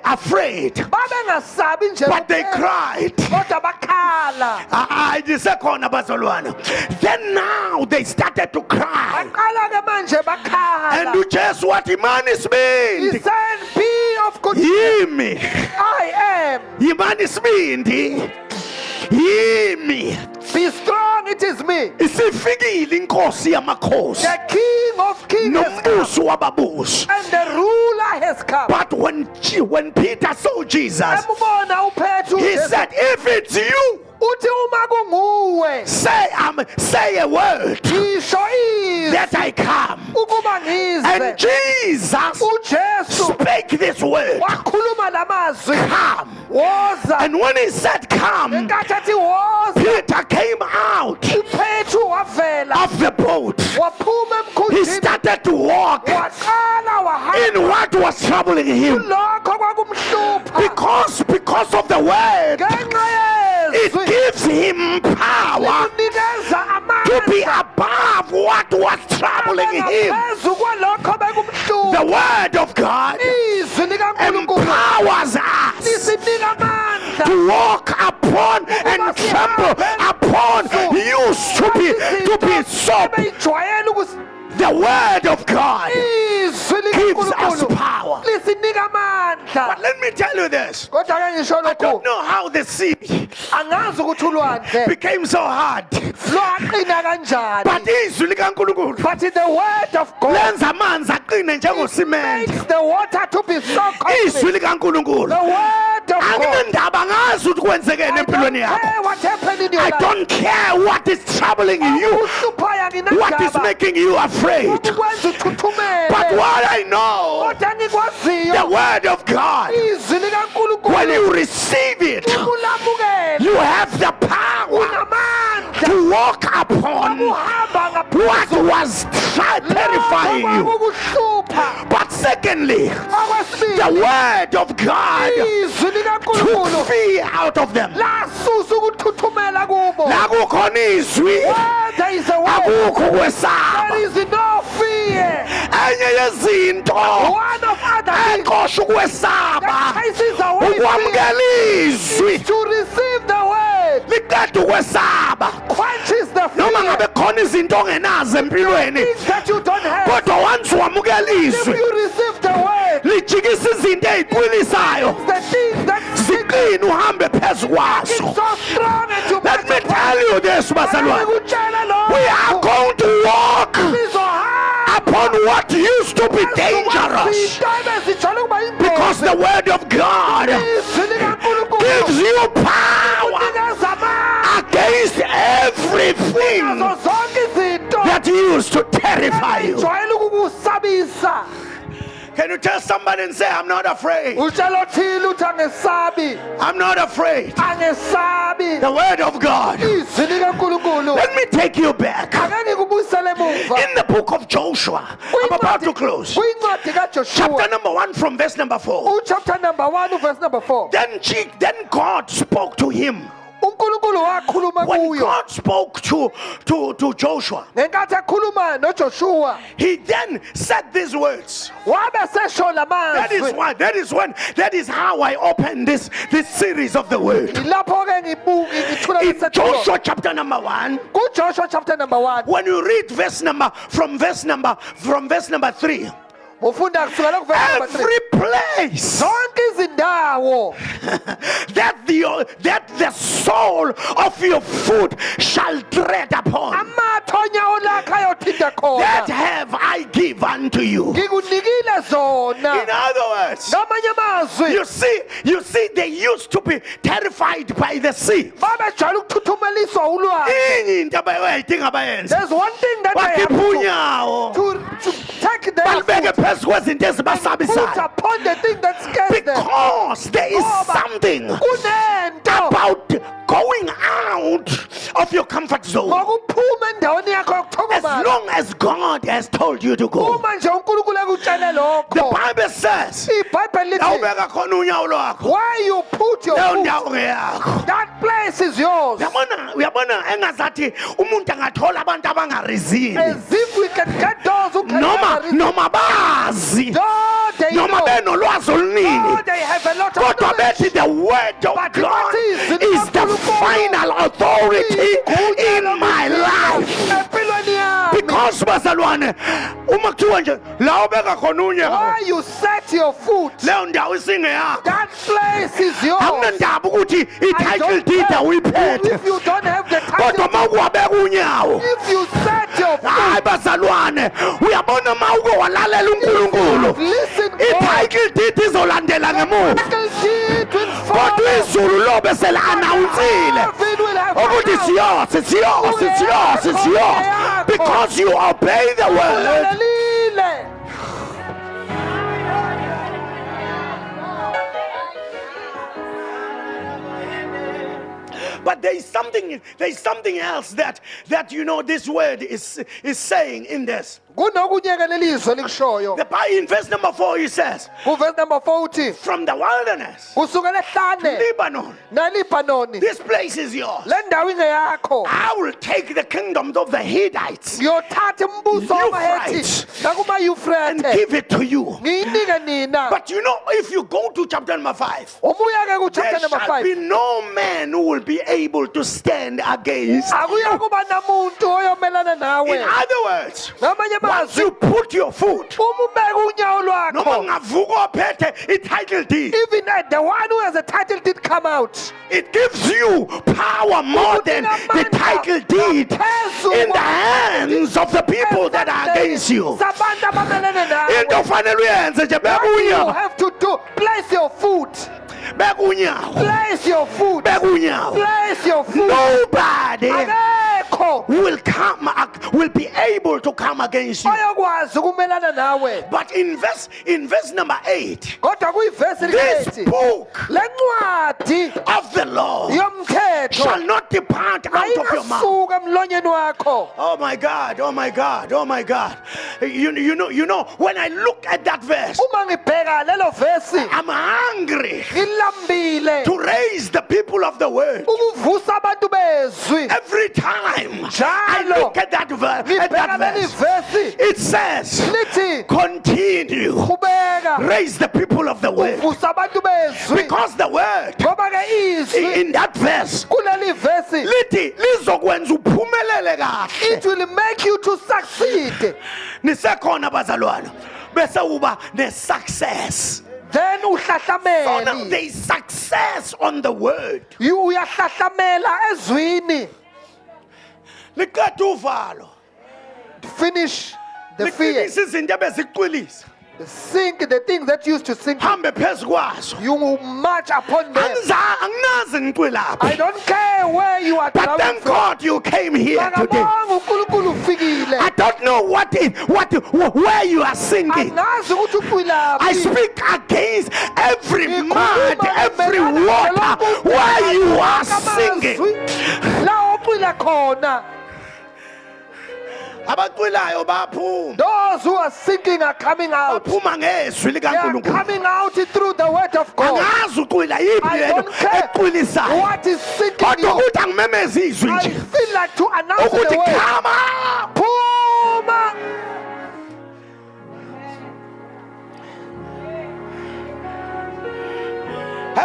[SPEAKER 1] afraid,
[SPEAKER 2] babengasabi nje
[SPEAKER 1] but they
[SPEAKER 2] kuphela,
[SPEAKER 1] cried.
[SPEAKER 2] kodwa bakhala
[SPEAKER 1] Then now they started to cry.
[SPEAKER 2] baqala ke manje
[SPEAKER 1] And
[SPEAKER 2] bakhala
[SPEAKER 1] you just what Iman is
[SPEAKER 2] he
[SPEAKER 1] mean?
[SPEAKER 2] said be of good
[SPEAKER 1] Yimi.
[SPEAKER 2] I am
[SPEAKER 1] Iman is mean. Yimi.
[SPEAKER 2] be strong it is me
[SPEAKER 1] Isifikile inkosi yamakhosi.
[SPEAKER 2] the king of kings has come
[SPEAKER 1] Nombuso wababusi.
[SPEAKER 2] and the ruler has come
[SPEAKER 1] But when Peter saw Jesus,
[SPEAKER 2] embona uphethe
[SPEAKER 1] he
[SPEAKER 2] uJesu
[SPEAKER 1] said, if it's you,
[SPEAKER 2] uthi uma kunguwe
[SPEAKER 1] say a word
[SPEAKER 2] ngisho izwi
[SPEAKER 1] that I come.
[SPEAKER 2] ukuba
[SPEAKER 1] And
[SPEAKER 2] ngize
[SPEAKER 1] Jesus
[SPEAKER 2] uJesu
[SPEAKER 1] spake this word,
[SPEAKER 2] wakhuluma lamazwi
[SPEAKER 1] come.
[SPEAKER 2] woza
[SPEAKER 1] And when he said come,
[SPEAKER 2] ngenkathi athi woza
[SPEAKER 1] Peter came out
[SPEAKER 2] uphethu wavela
[SPEAKER 1] of the boat.
[SPEAKER 2] waphuma
[SPEAKER 1] He
[SPEAKER 2] emkhunjini
[SPEAKER 1] started to walk
[SPEAKER 2] waqala
[SPEAKER 1] in
[SPEAKER 2] wahamba
[SPEAKER 1] what was troubling him.
[SPEAKER 2] lokho kwakumhlupha
[SPEAKER 1] Because of the word,
[SPEAKER 2] ngenxa
[SPEAKER 1] it
[SPEAKER 2] yezwi
[SPEAKER 1] gives him power
[SPEAKER 2] kunikeza
[SPEAKER 1] to be
[SPEAKER 2] amandla
[SPEAKER 1] above what was troubling him.
[SPEAKER 2] ngaphezu kwalokho bekumhlupha
[SPEAKER 1] The word of God
[SPEAKER 2] izwi likaNkulunkulu
[SPEAKER 1] empowers us
[SPEAKER 2] lisinika amandla
[SPEAKER 1] to walk upon and trample upon used to be so.
[SPEAKER 2] ebeyijwayele ukuthi
[SPEAKER 1] The word of God
[SPEAKER 2] izwi
[SPEAKER 1] gives us
[SPEAKER 2] likaNkulunkulu
[SPEAKER 1] power.
[SPEAKER 2] lisinika amandla
[SPEAKER 1] But let me tell you this.
[SPEAKER 2] kodwa ke ngisho
[SPEAKER 1] I don't
[SPEAKER 2] lokhu
[SPEAKER 1] know how the sea
[SPEAKER 2] angazi ukuthi ulwandle
[SPEAKER 1] became so hard.
[SPEAKER 2] lwaqina kanjani
[SPEAKER 1] But izwi likaNkulunkulu
[SPEAKER 2] but the word of God
[SPEAKER 1] lenza amanzi aqine njengosimente.
[SPEAKER 2] makes the water to be so
[SPEAKER 1] Izwi
[SPEAKER 2] confident.
[SPEAKER 1] likaNkulunkulu
[SPEAKER 2] The word of God.
[SPEAKER 1] anginendaba ngazi ukuthi kwenzekeni
[SPEAKER 2] I
[SPEAKER 1] empilweni
[SPEAKER 2] don't
[SPEAKER 1] yakho.
[SPEAKER 2] care what happened in your
[SPEAKER 1] I
[SPEAKER 2] life.
[SPEAKER 1] don't care what is troubling you,
[SPEAKER 2] Okukuhluphayo
[SPEAKER 1] what is
[SPEAKER 2] anginandaba.
[SPEAKER 1] making you afraid.
[SPEAKER 2] Okukwenza uthuthumele.
[SPEAKER 1] But what I know,
[SPEAKER 2] Kodwa engikwaziyo,
[SPEAKER 1] the word of God,
[SPEAKER 2] izwi likaNkulunkulu
[SPEAKER 1] when you receive it,
[SPEAKER 2] ulamukela
[SPEAKER 1] you have the power
[SPEAKER 2] unamandla
[SPEAKER 1] to walk upon
[SPEAKER 2] uhamba ngaphezu
[SPEAKER 1] what was terrifying you.
[SPEAKER 2] kwakukuhlupha.
[SPEAKER 1] But secondly,
[SPEAKER 2] Okwesibili,
[SPEAKER 1] the word of God
[SPEAKER 2] izwi
[SPEAKER 1] took
[SPEAKER 2] likaNkulunkulu
[SPEAKER 1] fear out of them.
[SPEAKER 2] lasusa ukuthuthumela kubo.
[SPEAKER 1] La kukhona izwi,
[SPEAKER 2] Where there is a word,
[SPEAKER 1] akukho ukwesaba.
[SPEAKER 2] there is no fear.
[SPEAKER 1] Enye yezinto
[SPEAKER 2] One of other things
[SPEAKER 1] exosha ukwesaba
[SPEAKER 2] that chases away fear
[SPEAKER 1] ukwamukela izwi
[SPEAKER 2] to receive the word,
[SPEAKER 1] liqeda ukwesaba.
[SPEAKER 2] quenches the
[SPEAKER 1] Noma
[SPEAKER 2] fear.
[SPEAKER 1] ngabe khona izinto ongenazo empilweni,
[SPEAKER 2] Things that you don't have.
[SPEAKER 1] kodwa once wamukela
[SPEAKER 2] If
[SPEAKER 1] izwi
[SPEAKER 2] you receive the word,
[SPEAKER 1] lijikisa izinto eziqinisayo
[SPEAKER 2] the things that
[SPEAKER 1] ziqine uhambe phezu
[SPEAKER 2] is
[SPEAKER 1] kwazo.
[SPEAKER 2] so strong and you
[SPEAKER 1] Let me tell you this, bazalwane. We are going to walk upon what used to be dangerous, because the word of God gives you power against everything that used to terrify you. Can you tell somebody and say, I'm not afraid? I'm not afraid. The word of God. Let me take you back. In the book of Joshua, I'm about to close. Chapter number 1 from verse number 4.
[SPEAKER 2] Chapter number 1 verse number 4.
[SPEAKER 1] Then God spoke to him.
[SPEAKER 2] uNkulunkulu wakhuluma
[SPEAKER 1] When
[SPEAKER 2] kuyo
[SPEAKER 1] God spoke to Joshua,
[SPEAKER 2] ngenkathi ekhuluma noJoshua
[SPEAKER 1] he then said these words.
[SPEAKER 2] wabe sesho
[SPEAKER 1] That is
[SPEAKER 2] lamazwi
[SPEAKER 1] why, that is how I open this series of the word.
[SPEAKER 2] lapho ke ngithula
[SPEAKER 1] In
[SPEAKER 2] lesethulo
[SPEAKER 1] Joshua chapter number 1,
[SPEAKER 2] kuJoshua chapter number 1
[SPEAKER 1] when you read from verse number 3,
[SPEAKER 2] ufunda kusukela ku verse number 3
[SPEAKER 1] every place
[SPEAKER 2] zonke izindawo
[SPEAKER 1] that the sole of your foot shall tread upon,
[SPEAKER 2] amathonya olakha ayothinta
[SPEAKER 1] that
[SPEAKER 2] khona
[SPEAKER 1] have I given to you.
[SPEAKER 2] ngikunikile
[SPEAKER 1] In
[SPEAKER 2] zona
[SPEAKER 1] other words,
[SPEAKER 2] ngamanye amazwi
[SPEAKER 1] you see, they used to be terrified by the sea.
[SPEAKER 2] babejwayele ukuthuthumeliswa ulwazi
[SPEAKER 1] Inye into abayidinga bayenze,
[SPEAKER 2] there's one thing that they
[SPEAKER 1] bakhipha
[SPEAKER 2] have
[SPEAKER 1] unyawo
[SPEAKER 2] to take their
[SPEAKER 1] balibeke
[SPEAKER 2] foot
[SPEAKER 1] phezu kwezinto
[SPEAKER 2] and put
[SPEAKER 1] ezibasabisayo,
[SPEAKER 2] upon the thing that scares them
[SPEAKER 1] because there is something
[SPEAKER 2] kunento
[SPEAKER 1] about going out of your comfort zone.
[SPEAKER 2] ngokuphuma endaweni yakho
[SPEAKER 1] As
[SPEAKER 2] yokuthokomala
[SPEAKER 1] long as God has told you to go,
[SPEAKER 2] uma nje uNkulunkulu ekutshele
[SPEAKER 1] the
[SPEAKER 2] lokho
[SPEAKER 1] Bible says,
[SPEAKER 2] iBhayibheli lithi
[SPEAKER 1] awubeka khona unyawo lwakho,
[SPEAKER 2] where you put your
[SPEAKER 1] leyo
[SPEAKER 2] foot
[SPEAKER 1] ndawo ngeyakho.
[SPEAKER 2] that place is yours
[SPEAKER 1] Uyabona engazathi umuntu angathola abantu abangarizini,
[SPEAKER 2] as if we can get those who can never reach
[SPEAKER 1] noma bazi,
[SPEAKER 2] though they
[SPEAKER 1] noma
[SPEAKER 2] know
[SPEAKER 1] benolwazi oluningi,
[SPEAKER 2] though they have a lot of
[SPEAKER 1] kodwa
[SPEAKER 2] knowledge
[SPEAKER 1] bethi the word of
[SPEAKER 2] But
[SPEAKER 1] God
[SPEAKER 2] bathi
[SPEAKER 1] is the final authority in my life.
[SPEAKER 2] empilweni yami
[SPEAKER 1] Because bazalwane, uma kuthiwa nje la ubeka khona unyawo,
[SPEAKER 2] where you set your foot
[SPEAKER 1] leyo ndawo isingeyakho.
[SPEAKER 2] that place is yours
[SPEAKER 1] Akunandaba ukuthi
[SPEAKER 2] I
[SPEAKER 1] i-title
[SPEAKER 2] don't
[SPEAKER 1] deed
[SPEAKER 2] care
[SPEAKER 1] awuyiphethe,
[SPEAKER 2] if you don't have the
[SPEAKER 1] kodwa
[SPEAKER 2] title
[SPEAKER 1] uma ukuwabeka unyawo,
[SPEAKER 2] if you set your
[SPEAKER 1] hayi
[SPEAKER 2] foot
[SPEAKER 1] bazalwane, uyabona uma uke walalela uNkulunkulu,
[SPEAKER 2] listen God
[SPEAKER 1] i-title deed izolandela ngemuva,
[SPEAKER 2] title deed will
[SPEAKER 1] kodwa
[SPEAKER 2] follow
[SPEAKER 1] izulu lobe seli-anawunsile
[SPEAKER 2] heaven will have
[SPEAKER 1] ukuthi it's yours, it's yours, it's yours, it's yours, because you obey the word.
[SPEAKER 2] ulalelile
[SPEAKER 1] But there is something else that you know this word is saying in this.
[SPEAKER 2] kunokunye-ke lelizwe likushoyo
[SPEAKER 1] In verse number 4 he says,
[SPEAKER 2] kuverse number 4 uthi
[SPEAKER 1] from the wilderness,
[SPEAKER 2] kusukela ehlane
[SPEAKER 1] Lebanon,
[SPEAKER 2] nelibanoni
[SPEAKER 1] this place is yours.
[SPEAKER 2] le ndawo ingeyakho
[SPEAKER 1] I will take the kingdoms of the Hittites
[SPEAKER 2] ngiyothatha umbuso wamahethi
[SPEAKER 1] Euphrates, and
[SPEAKER 2] nakuma-yufrete
[SPEAKER 1] give it to you.
[SPEAKER 2] ngiyinike nina
[SPEAKER 1] But you know, if you go to chapter number 5,
[SPEAKER 2] umuya-ke
[SPEAKER 1] there
[SPEAKER 2] kuchapter number
[SPEAKER 1] shall
[SPEAKER 2] 5
[SPEAKER 1] be no man who will be able to stand against.
[SPEAKER 2] akuya kuba namuntu oyomelana
[SPEAKER 1] In
[SPEAKER 2] nawe
[SPEAKER 1] other words,
[SPEAKER 2] ngamanye
[SPEAKER 1] once
[SPEAKER 2] amazwi
[SPEAKER 1] you put your foot,
[SPEAKER 2] uma ubeka unyawo
[SPEAKER 1] noma
[SPEAKER 2] lwakho
[SPEAKER 1] ngavuka ophethe i-title deed,
[SPEAKER 2] even the one who has a title did come out
[SPEAKER 1] it gives you power more than the title deed in the hands of the people that are against you.
[SPEAKER 2] sabantu abamelene
[SPEAKER 1] Into
[SPEAKER 2] nawe
[SPEAKER 1] ofanele uyenze nje, beka
[SPEAKER 2] what you
[SPEAKER 1] unyawo,
[SPEAKER 2] have to do place your foot
[SPEAKER 1] beka unyawo,
[SPEAKER 2] place your foot
[SPEAKER 1] beka unyawo.
[SPEAKER 2] place your foot
[SPEAKER 1] Nobody
[SPEAKER 2] akekho akekho
[SPEAKER 1] will be able to come against you.
[SPEAKER 2] oyakwazi ukumelana nawe.
[SPEAKER 1] But in verse number 8,
[SPEAKER 2] Kodwa kuyivesi
[SPEAKER 1] this
[SPEAKER 2] likethi
[SPEAKER 1] book
[SPEAKER 2] lencwadi
[SPEAKER 1] of the law
[SPEAKER 2] yomthetho
[SPEAKER 1] shall not depart out of your mouth.
[SPEAKER 2] ayingasuka emlonyeni wakho.
[SPEAKER 1] Oh my God, oh my God, oh my God. You know, when I look at that verse,
[SPEAKER 2] Uma ngibheka lelo vesi
[SPEAKER 1] I'm hungry
[SPEAKER 2] ngilambile
[SPEAKER 1] to raise the people of the word.
[SPEAKER 2] ukuvusa abantu bezwi.
[SPEAKER 1] Every time I
[SPEAKER 2] Njalo
[SPEAKER 1] look at that verse,
[SPEAKER 2] ngibheka leli vesi
[SPEAKER 1] it says,
[SPEAKER 2] lithi
[SPEAKER 1] continue,
[SPEAKER 2] qhubeka
[SPEAKER 1] raise the people of the word.
[SPEAKER 2] uvusa abantu bezwi.
[SPEAKER 1] Because the word
[SPEAKER 2] Ngoba ke izwi
[SPEAKER 1] in that verse,
[SPEAKER 2] kuleli vesi
[SPEAKER 1] lithi lizokwenza uphumelele kahle.
[SPEAKER 2] it will make you to succeed.
[SPEAKER 1] Nisekhona bazalwane, bese uba ne-success.
[SPEAKER 2] Then
[SPEAKER 1] So now
[SPEAKER 2] uhlahlameli.
[SPEAKER 1] there is success on the word.
[SPEAKER 2] Uyahlahlamela ezwini.
[SPEAKER 1] Liqeda uvalo.
[SPEAKER 2] Finish the fear.
[SPEAKER 1] Liqinisa izinto ebezikuqwilisa.
[SPEAKER 2] Sink the things that used to sink.
[SPEAKER 1] Hambe phezu kwazo.
[SPEAKER 2] You will march upon them.
[SPEAKER 1] Anginazi ngiqwilaphi.
[SPEAKER 2] I don't care where you are
[SPEAKER 1] But
[SPEAKER 2] traveling
[SPEAKER 1] thank
[SPEAKER 2] from.
[SPEAKER 1] God you came here today.
[SPEAKER 2] Ngiyabonga uNkulunkulu ufikile.
[SPEAKER 1] I don't know where you are singing.
[SPEAKER 2] Angazi ukuthi ukwilaphi.
[SPEAKER 1] I speak against every mud, every water where you are singing.
[SPEAKER 2] La oqwila khona.
[SPEAKER 1] Abaqwilayo baphuma.
[SPEAKER 2] Those who are sinking are coming out.
[SPEAKER 1] Baphuma ngezwi
[SPEAKER 2] They are
[SPEAKER 1] likaNkulunkulu.
[SPEAKER 2] coming out through the word of God.
[SPEAKER 1] Angazi uqwila yiphi
[SPEAKER 2] I
[SPEAKER 1] lento
[SPEAKER 2] don't care
[SPEAKER 1] eqwilisayo.
[SPEAKER 2] what is sinking
[SPEAKER 1] Kodwa
[SPEAKER 2] you.
[SPEAKER 1] ukuthi angimemeze izwi
[SPEAKER 2] I
[SPEAKER 1] nje.
[SPEAKER 2] feel like to announce
[SPEAKER 1] Ukuthi
[SPEAKER 2] the word.
[SPEAKER 1] come up.
[SPEAKER 2] Phuma.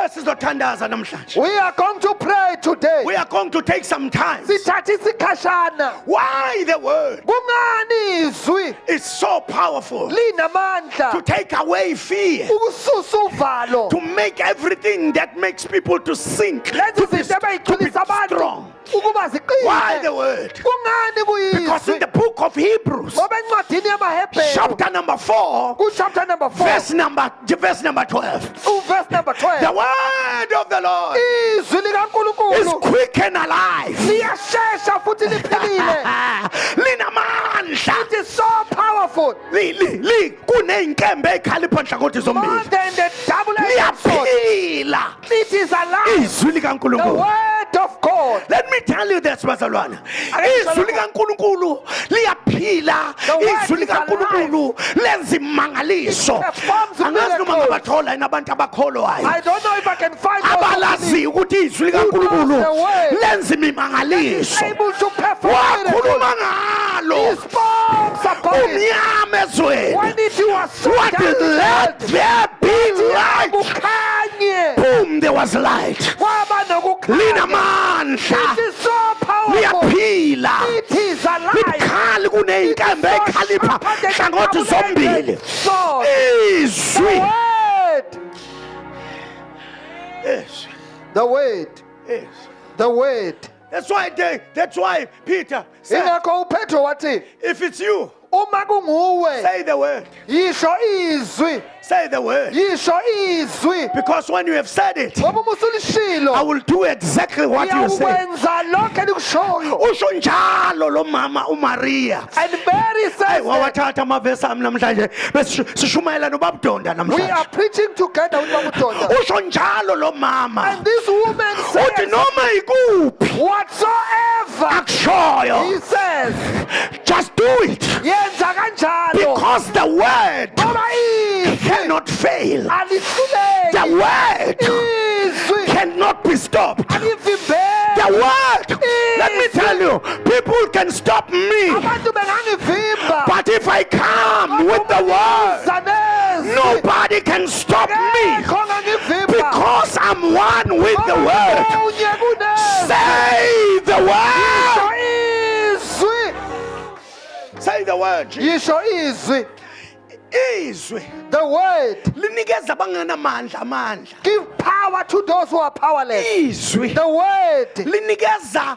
[SPEAKER 1] Sizothandaza namhlanje.
[SPEAKER 2] We are going to pray today.
[SPEAKER 1] We are going to take some time.
[SPEAKER 2] Sithatha isikhashana.
[SPEAKER 1] Why the word
[SPEAKER 2] Kungani izwi
[SPEAKER 1] is so powerful to
[SPEAKER 2] linamandla
[SPEAKER 1] take away fear,
[SPEAKER 2] ukususa uvalo.
[SPEAKER 1] to make everything that makes people to sink,
[SPEAKER 2] Lezi
[SPEAKER 1] to be
[SPEAKER 2] zinto ebayixhilisa abantu
[SPEAKER 1] strong.
[SPEAKER 2] ukuba
[SPEAKER 1] Why the
[SPEAKER 2] ziqine.
[SPEAKER 1] word?
[SPEAKER 2] Kungani
[SPEAKER 1] Because in
[SPEAKER 2] kuyizwi?
[SPEAKER 1] the book of Hebrews,
[SPEAKER 2] Ngoba encwadini yamaHebheru
[SPEAKER 1] chapter number 4,
[SPEAKER 2] ku-chapter number 4
[SPEAKER 1] verse number 12,
[SPEAKER 2] verse number
[SPEAKER 1] the
[SPEAKER 2] 12
[SPEAKER 1] word of the Lord
[SPEAKER 2] izwi
[SPEAKER 1] is
[SPEAKER 2] likaNkulunkulu
[SPEAKER 1] quick and alive.
[SPEAKER 2] liyashesha futhi liphilile.
[SPEAKER 1] Linamandla.
[SPEAKER 2] It is so powerful,
[SPEAKER 1] Kuney'nkembe ey'khalipha nhlangothi
[SPEAKER 2] more
[SPEAKER 1] zombili.
[SPEAKER 2] than the double-edged sword.
[SPEAKER 1] Liyaphila
[SPEAKER 2] It is alive,
[SPEAKER 1] izwi
[SPEAKER 2] the
[SPEAKER 1] likaNkulunkulu.
[SPEAKER 2] word of God.
[SPEAKER 1] Let me tell you this, bazalwana.
[SPEAKER 2] Ake
[SPEAKER 1] Izwi likaNkulunkulu liyaphila.
[SPEAKER 2] The word
[SPEAKER 1] Izwi
[SPEAKER 2] is
[SPEAKER 1] likaNkulunkulu lenza imangaliso.
[SPEAKER 2] It performs
[SPEAKER 1] Angazi noma
[SPEAKER 2] miracles.
[SPEAKER 1] ngabathola yini abantu abakholwayo.
[SPEAKER 2] I don't know if I can find
[SPEAKER 1] Abalazi ukuthi izwi
[SPEAKER 2] Who knows the
[SPEAKER 1] likaNkulunkulu
[SPEAKER 2] word?
[SPEAKER 1] lenza
[SPEAKER 2] is
[SPEAKER 1] imimangaliso.
[SPEAKER 2] able to perform miracles.
[SPEAKER 1] Wakhuluma ngalo.
[SPEAKER 2] He spoke upon it.
[SPEAKER 1] Umnyama ezweni.
[SPEAKER 2] When it was so
[SPEAKER 1] What let there be light?
[SPEAKER 2] kukhanye
[SPEAKER 1] Boom, there was light.
[SPEAKER 2] kwaba nokukhanya.
[SPEAKER 1] Linamandla.
[SPEAKER 2] It is so powerful.
[SPEAKER 1] Liyaphila.
[SPEAKER 2] It is alive.
[SPEAKER 1] Libukhali kuney'nkembe ekhalipha hlangothi zombili.
[SPEAKER 2] Sword.
[SPEAKER 1] Izwi. Yes.
[SPEAKER 2] The word.
[SPEAKER 1] Yes.
[SPEAKER 2] The word.
[SPEAKER 1] That's why Peter said,
[SPEAKER 2] Ingakho uPetro wathi
[SPEAKER 1] if it's you,
[SPEAKER 2] uma kunguwe
[SPEAKER 1] say the word.
[SPEAKER 2] yisho izwi.
[SPEAKER 1] Say the word.
[SPEAKER 2] Yisho izwi.
[SPEAKER 1] Because when you have said it,
[SPEAKER 2] Ngoba uma
[SPEAKER 1] I
[SPEAKER 2] usulishilo
[SPEAKER 1] will do exactly what you say.
[SPEAKER 2] uyakwenza lokho elikushoyo.
[SPEAKER 1] Usho njalo lo mama uMaria.
[SPEAKER 2] And Mary
[SPEAKER 1] Hey,
[SPEAKER 2] says that
[SPEAKER 1] wawathatha amavesi ami namhlanje sishumayela nobabudonda
[SPEAKER 2] we are
[SPEAKER 1] namhlanje.
[SPEAKER 2] preaching together with Babutonda.
[SPEAKER 1] Usho njalo lo mama.
[SPEAKER 2] And this woman
[SPEAKER 1] Uthi
[SPEAKER 2] says
[SPEAKER 1] noma ikuphi
[SPEAKER 2] whatsoever he
[SPEAKER 1] akushoyo,
[SPEAKER 2] says
[SPEAKER 1] just do it.
[SPEAKER 2] yenza kanjalo.
[SPEAKER 1] Because the word
[SPEAKER 2] Ngoba izwi
[SPEAKER 1] cannot fail. The
[SPEAKER 2] alihluleki.
[SPEAKER 1] word
[SPEAKER 2] Izwi
[SPEAKER 1] cannot be stopped. The
[SPEAKER 2] alivimbeki.
[SPEAKER 1] word. Let me tell you, people can stop me.
[SPEAKER 2] Abantu bengangivimba.
[SPEAKER 1] But if I come with the word,
[SPEAKER 2] Zanezi.
[SPEAKER 1] nobody can stop me.
[SPEAKER 2] Akekho ongangivimba.
[SPEAKER 1] Because I'm one with the word.
[SPEAKER 2] Omunye kunezi.
[SPEAKER 1] Say the
[SPEAKER 2] Yisho
[SPEAKER 1] word.
[SPEAKER 2] izwi.
[SPEAKER 1] Say the word.
[SPEAKER 2] Yisho izwi.
[SPEAKER 1] izwi
[SPEAKER 2] The word.
[SPEAKER 1] linikeza abangenamandla amandla.
[SPEAKER 2] Give power to those who are powerless.
[SPEAKER 1] Izwi
[SPEAKER 2] The word.
[SPEAKER 1] linikeza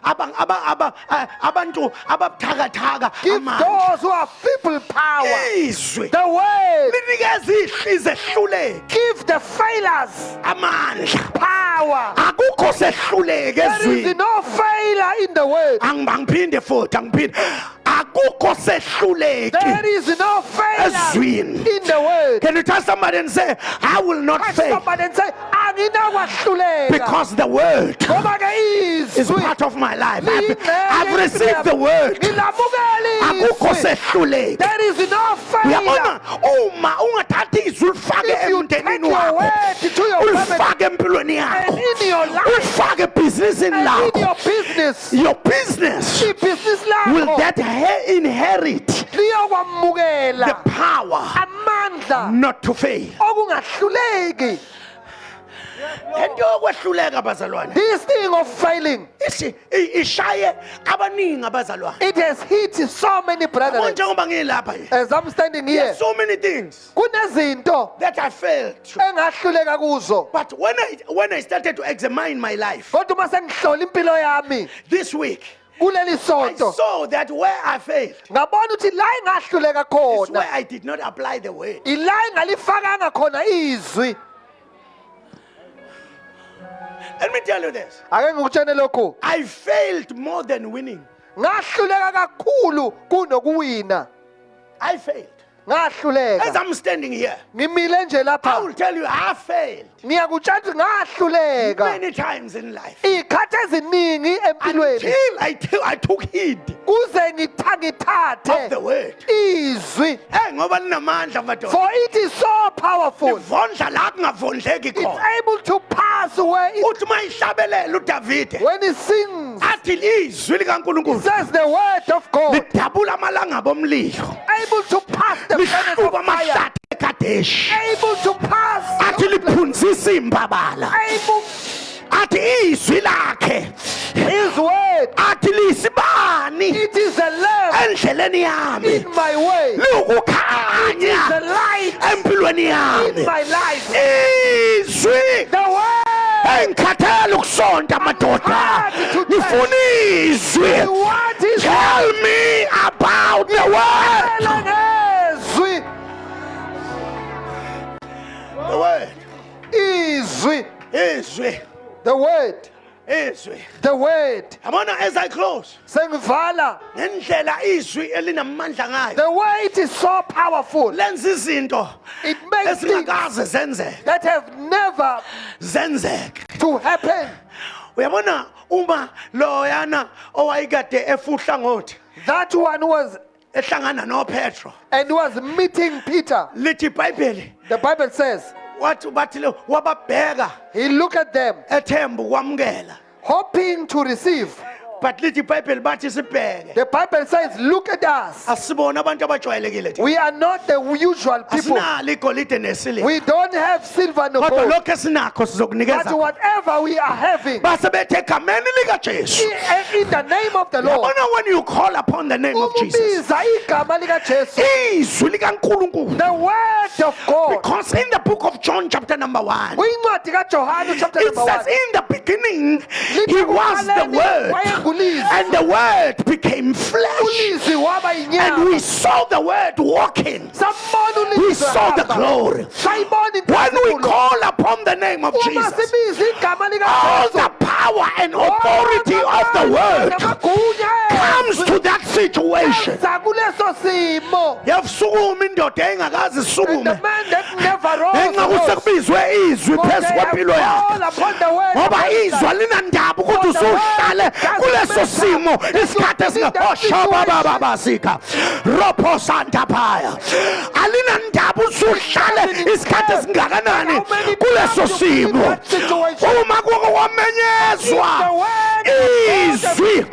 [SPEAKER 1] abantu ababuthakathaka
[SPEAKER 2] Give
[SPEAKER 1] amandla.
[SPEAKER 2] those who are feeble power.
[SPEAKER 1] Izwi
[SPEAKER 2] The word.
[SPEAKER 1] linikeza ihlize ehluleke
[SPEAKER 2] Give the failures
[SPEAKER 1] amandla.
[SPEAKER 2] power.
[SPEAKER 1] Akukho sehluleke
[SPEAKER 2] There is
[SPEAKER 1] ezwini.
[SPEAKER 2] no failure in the word.
[SPEAKER 1] Angiphinde futhi angiphinde. Akukho sehluleke
[SPEAKER 2] There is no failure
[SPEAKER 1] ezwini.
[SPEAKER 2] in the word.
[SPEAKER 1] Can you tell somebody and say, I will not
[SPEAKER 2] Touch
[SPEAKER 1] fail
[SPEAKER 2] somebody and say, "Anginakwahlulela."
[SPEAKER 1] because the word
[SPEAKER 2] Ngoba ke
[SPEAKER 1] is
[SPEAKER 2] izwi
[SPEAKER 1] part of my life.
[SPEAKER 2] liyingxenye
[SPEAKER 1] I've
[SPEAKER 2] yempilo
[SPEAKER 1] received
[SPEAKER 2] yami.
[SPEAKER 1] the word.
[SPEAKER 2] Ngilamukela
[SPEAKER 1] Akukho
[SPEAKER 2] izwi.
[SPEAKER 1] sehluleke.
[SPEAKER 2] There is no failure.
[SPEAKER 1] Uyabona uma ungathatha izwi ulifake
[SPEAKER 2] If you take
[SPEAKER 1] emndenini
[SPEAKER 2] your
[SPEAKER 1] wakho,
[SPEAKER 2] word to your family
[SPEAKER 1] ulifake empilweni
[SPEAKER 2] and
[SPEAKER 1] yakho,
[SPEAKER 2] in your life
[SPEAKER 1] ulifake ebhizinisini
[SPEAKER 2] and in
[SPEAKER 1] lakho,
[SPEAKER 2] your business,
[SPEAKER 1] your business
[SPEAKER 2] ibhizinisi
[SPEAKER 1] will
[SPEAKER 2] lakho
[SPEAKER 1] that inherit
[SPEAKER 2] liyokwamukela
[SPEAKER 1] the power
[SPEAKER 2] amandla
[SPEAKER 1] not to fail.
[SPEAKER 2] okungahluleki.
[SPEAKER 1] Lento yokwehluleka bazalwane
[SPEAKER 2] This thing of failing,
[SPEAKER 1] ishaye abaningi abazalwane.
[SPEAKER 2] it has hit so many brothers.
[SPEAKER 1] Njengoba ngilapha nje,
[SPEAKER 2] As I'm standing here,
[SPEAKER 1] there's so many things
[SPEAKER 2] kunezinto
[SPEAKER 1] that I failed to.
[SPEAKER 2] engahluleka kuzo.
[SPEAKER 1] But when I started to examine my life
[SPEAKER 2] Kodwa uma sengihlola impilo yami
[SPEAKER 1] this week,
[SPEAKER 2] kuleli
[SPEAKER 1] I
[SPEAKER 2] sonto,
[SPEAKER 1] saw that where I failed
[SPEAKER 2] ngabona ukuthi la engahluleka
[SPEAKER 1] is
[SPEAKER 2] khona,
[SPEAKER 1] where I did not apply the word.
[SPEAKER 2] ila engalifakanga khona izwi.
[SPEAKER 1] Let me tell you this.
[SPEAKER 2] Ake ngikutshene lokhu,
[SPEAKER 1] I failed more than winning.
[SPEAKER 2] ngahluleka kakhulu kunokuwina.
[SPEAKER 1] I failed. As
[SPEAKER 2] Ngahluleka.
[SPEAKER 1] I'm standing here,
[SPEAKER 2] Ngimile nje
[SPEAKER 1] I
[SPEAKER 2] lapha.
[SPEAKER 1] will tell you I failed
[SPEAKER 2] Ngiyakutshela ukuthi ngahluleka
[SPEAKER 1] many times in life
[SPEAKER 2] ikhathi eziningi empilweni
[SPEAKER 1] until I took heed
[SPEAKER 2] kuze
[SPEAKER 1] of the
[SPEAKER 2] ngithathe
[SPEAKER 1] word.
[SPEAKER 2] izwi.
[SPEAKER 1] Hey, ngoba linamandla madoda.
[SPEAKER 2] For it is so powerful.
[SPEAKER 1] Livondla la kungavondleki
[SPEAKER 2] It's
[SPEAKER 1] khona.
[SPEAKER 2] able to pass away.
[SPEAKER 1] Uthi mayihlabelela uDavide
[SPEAKER 2] When he sings,
[SPEAKER 1] athi izwi
[SPEAKER 2] it
[SPEAKER 1] likaNkulunkulu
[SPEAKER 2] says the word of God,
[SPEAKER 1] lidabula amalanga bomlilo.
[SPEAKER 2] able to pass the furnace
[SPEAKER 1] Lihluba
[SPEAKER 2] of fire,
[SPEAKER 1] amahlathi eKadeshi.
[SPEAKER 2] able to pass,
[SPEAKER 1] Athi liphunzisa imbabala.
[SPEAKER 2] able,
[SPEAKER 1] Athi izwi lakhe.
[SPEAKER 2] his word,
[SPEAKER 1] Athi lisibani
[SPEAKER 2] it is a lamp
[SPEAKER 1] endleleni yami.
[SPEAKER 2] in my way, it is a
[SPEAKER 1] Lukukhanya
[SPEAKER 2] light
[SPEAKER 1] empilweni
[SPEAKER 2] in
[SPEAKER 1] yami.
[SPEAKER 2] my life.
[SPEAKER 1] Izwi
[SPEAKER 2] The word,
[SPEAKER 1] engikhathele ukusonta madoda. Ngifuna izwi.
[SPEAKER 2] the word is
[SPEAKER 1] Tell me about the word.
[SPEAKER 2] izwi.
[SPEAKER 1] The word.
[SPEAKER 2] Izwi.
[SPEAKER 1] Izwi.
[SPEAKER 2] The word.
[SPEAKER 1] Izwi.
[SPEAKER 2] The word.
[SPEAKER 1] Yabona as I close.
[SPEAKER 2] Sengivala.
[SPEAKER 1] Ngendlela izwi elinamandla ngayo.
[SPEAKER 2] The word is so powerful.
[SPEAKER 1] Lenza izinto
[SPEAKER 2] It makes things
[SPEAKER 1] ezingakaze zenzeke.
[SPEAKER 2] that have never
[SPEAKER 1] Zenzeke.
[SPEAKER 2] to happen.
[SPEAKER 1] Uyabona uma loyana owayikade efuhla ngothi
[SPEAKER 2] That one was
[SPEAKER 1] ehlangana noPetro.
[SPEAKER 2] and was meeting Peter.
[SPEAKER 1] Lithi iBhayibheli
[SPEAKER 2] The Bible says
[SPEAKER 1] wathi bathi lo wababheka
[SPEAKER 2] he looked at them,
[SPEAKER 1] ethemba ukwamukela.
[SPEAKER 2] hoping to receive.
[SPEAKER 1] But lithi iBhayibheli bathi sibheke.
[SPEAKER 2] The Bible says, look at us.
[SPEAKER 1] Asibona abantu abajwayelekile thina.
[SPEAKER 2] We are not the usual people.
[SPEAKER 1] Asinalo igolide nesiliva.
[SPEAKER 2] We don't have silver and
[SPEAKER 1] Kodwa
[SPEAKER 2] gold.
[SPEAKER 1] lokho esinakho
[SPEAKER 2] But
[SPEAKER 1] sizokunikeza.
[SPEAKER 2] whatever we are having,
[SPEAKER 1] Base bethe egameni likaJesu.
[SPEAKER 2] in the name of the Lord,
[SPEAKER 1] Yabona when you call upon the name of Jesus.
[SPEAKER 2] umubiza igama likaJesu,
[SPEAKER 1] Izwi likaNkulunkulu.
[SPEAKER 2] the word of God.
[SPEAKER 1] Because in the book of John chapter number 1.
[SPEAKER 2] Kwincwadi kaJohane chapter
[SPEAKER 1] It
[SPEAKER 2] number 1.
[SPEAKER 1] says in the beginning he was the word and the word became flesh
[SPEAKER 2] Ulizwi waba
[SPEAKER 1] and we
[SPEAKER 2] inyama.
[SPEAKER 1] saw the word walking.
[SPEAKER 2] Sambona
[SPEAKER 1] We
[SPEAKER 2] ulizwi
[SPEAKER 1] saw the
[SPEAKER 2] hamba.
[SPEAKER 1] glory.
[SPEAKER 2] Sayibona
[SPEAKER 1] When we
[SPEAKER 2] inkazimulo.
[SPEAKER 1] call upon the name of
[SPEAKER 2] Uma
[SPEAKER 1] Jesus,
[SPEAKER 2] sibiza igama
[SPEAKER 1] all
[SPEAKER 2] likaJesu,
[SPEAKER 1] the power and authority of the word
[SPEAKER 2] namagunya
[SPEAKER 1] comes to that situation.
[SPEAKER 2] enza kuleso simo.
[SPEAKER 1] Yasukuma indoda engakazi
[SPEAKER 2] And the
[SPEAKER 1] isukume
[SPEAKER 2] man that never rose
[SPEAKER 1] engakusekubizwe izwi
[SPEAKER 2] for
[SPEAKER 1] phezu
[SPEAKER 2] they have
[SPEAKER 1] kwempilo yakhe.
[SPEAKER 2] called upon the word
[SPEAKER 1] Ngoba
[SPEAKER 2] of
[SPEAKER 1] izwi
[SPEAKER 2] God.
[SPEAKER 1] alinandaba ukuthi usuhlale kuleso simo isikhathi esingehoshabababasika ropho santaphaya alinandaba usuhlale isikhathi esingakanani kuleso simo uma kukwamenyezwa izwi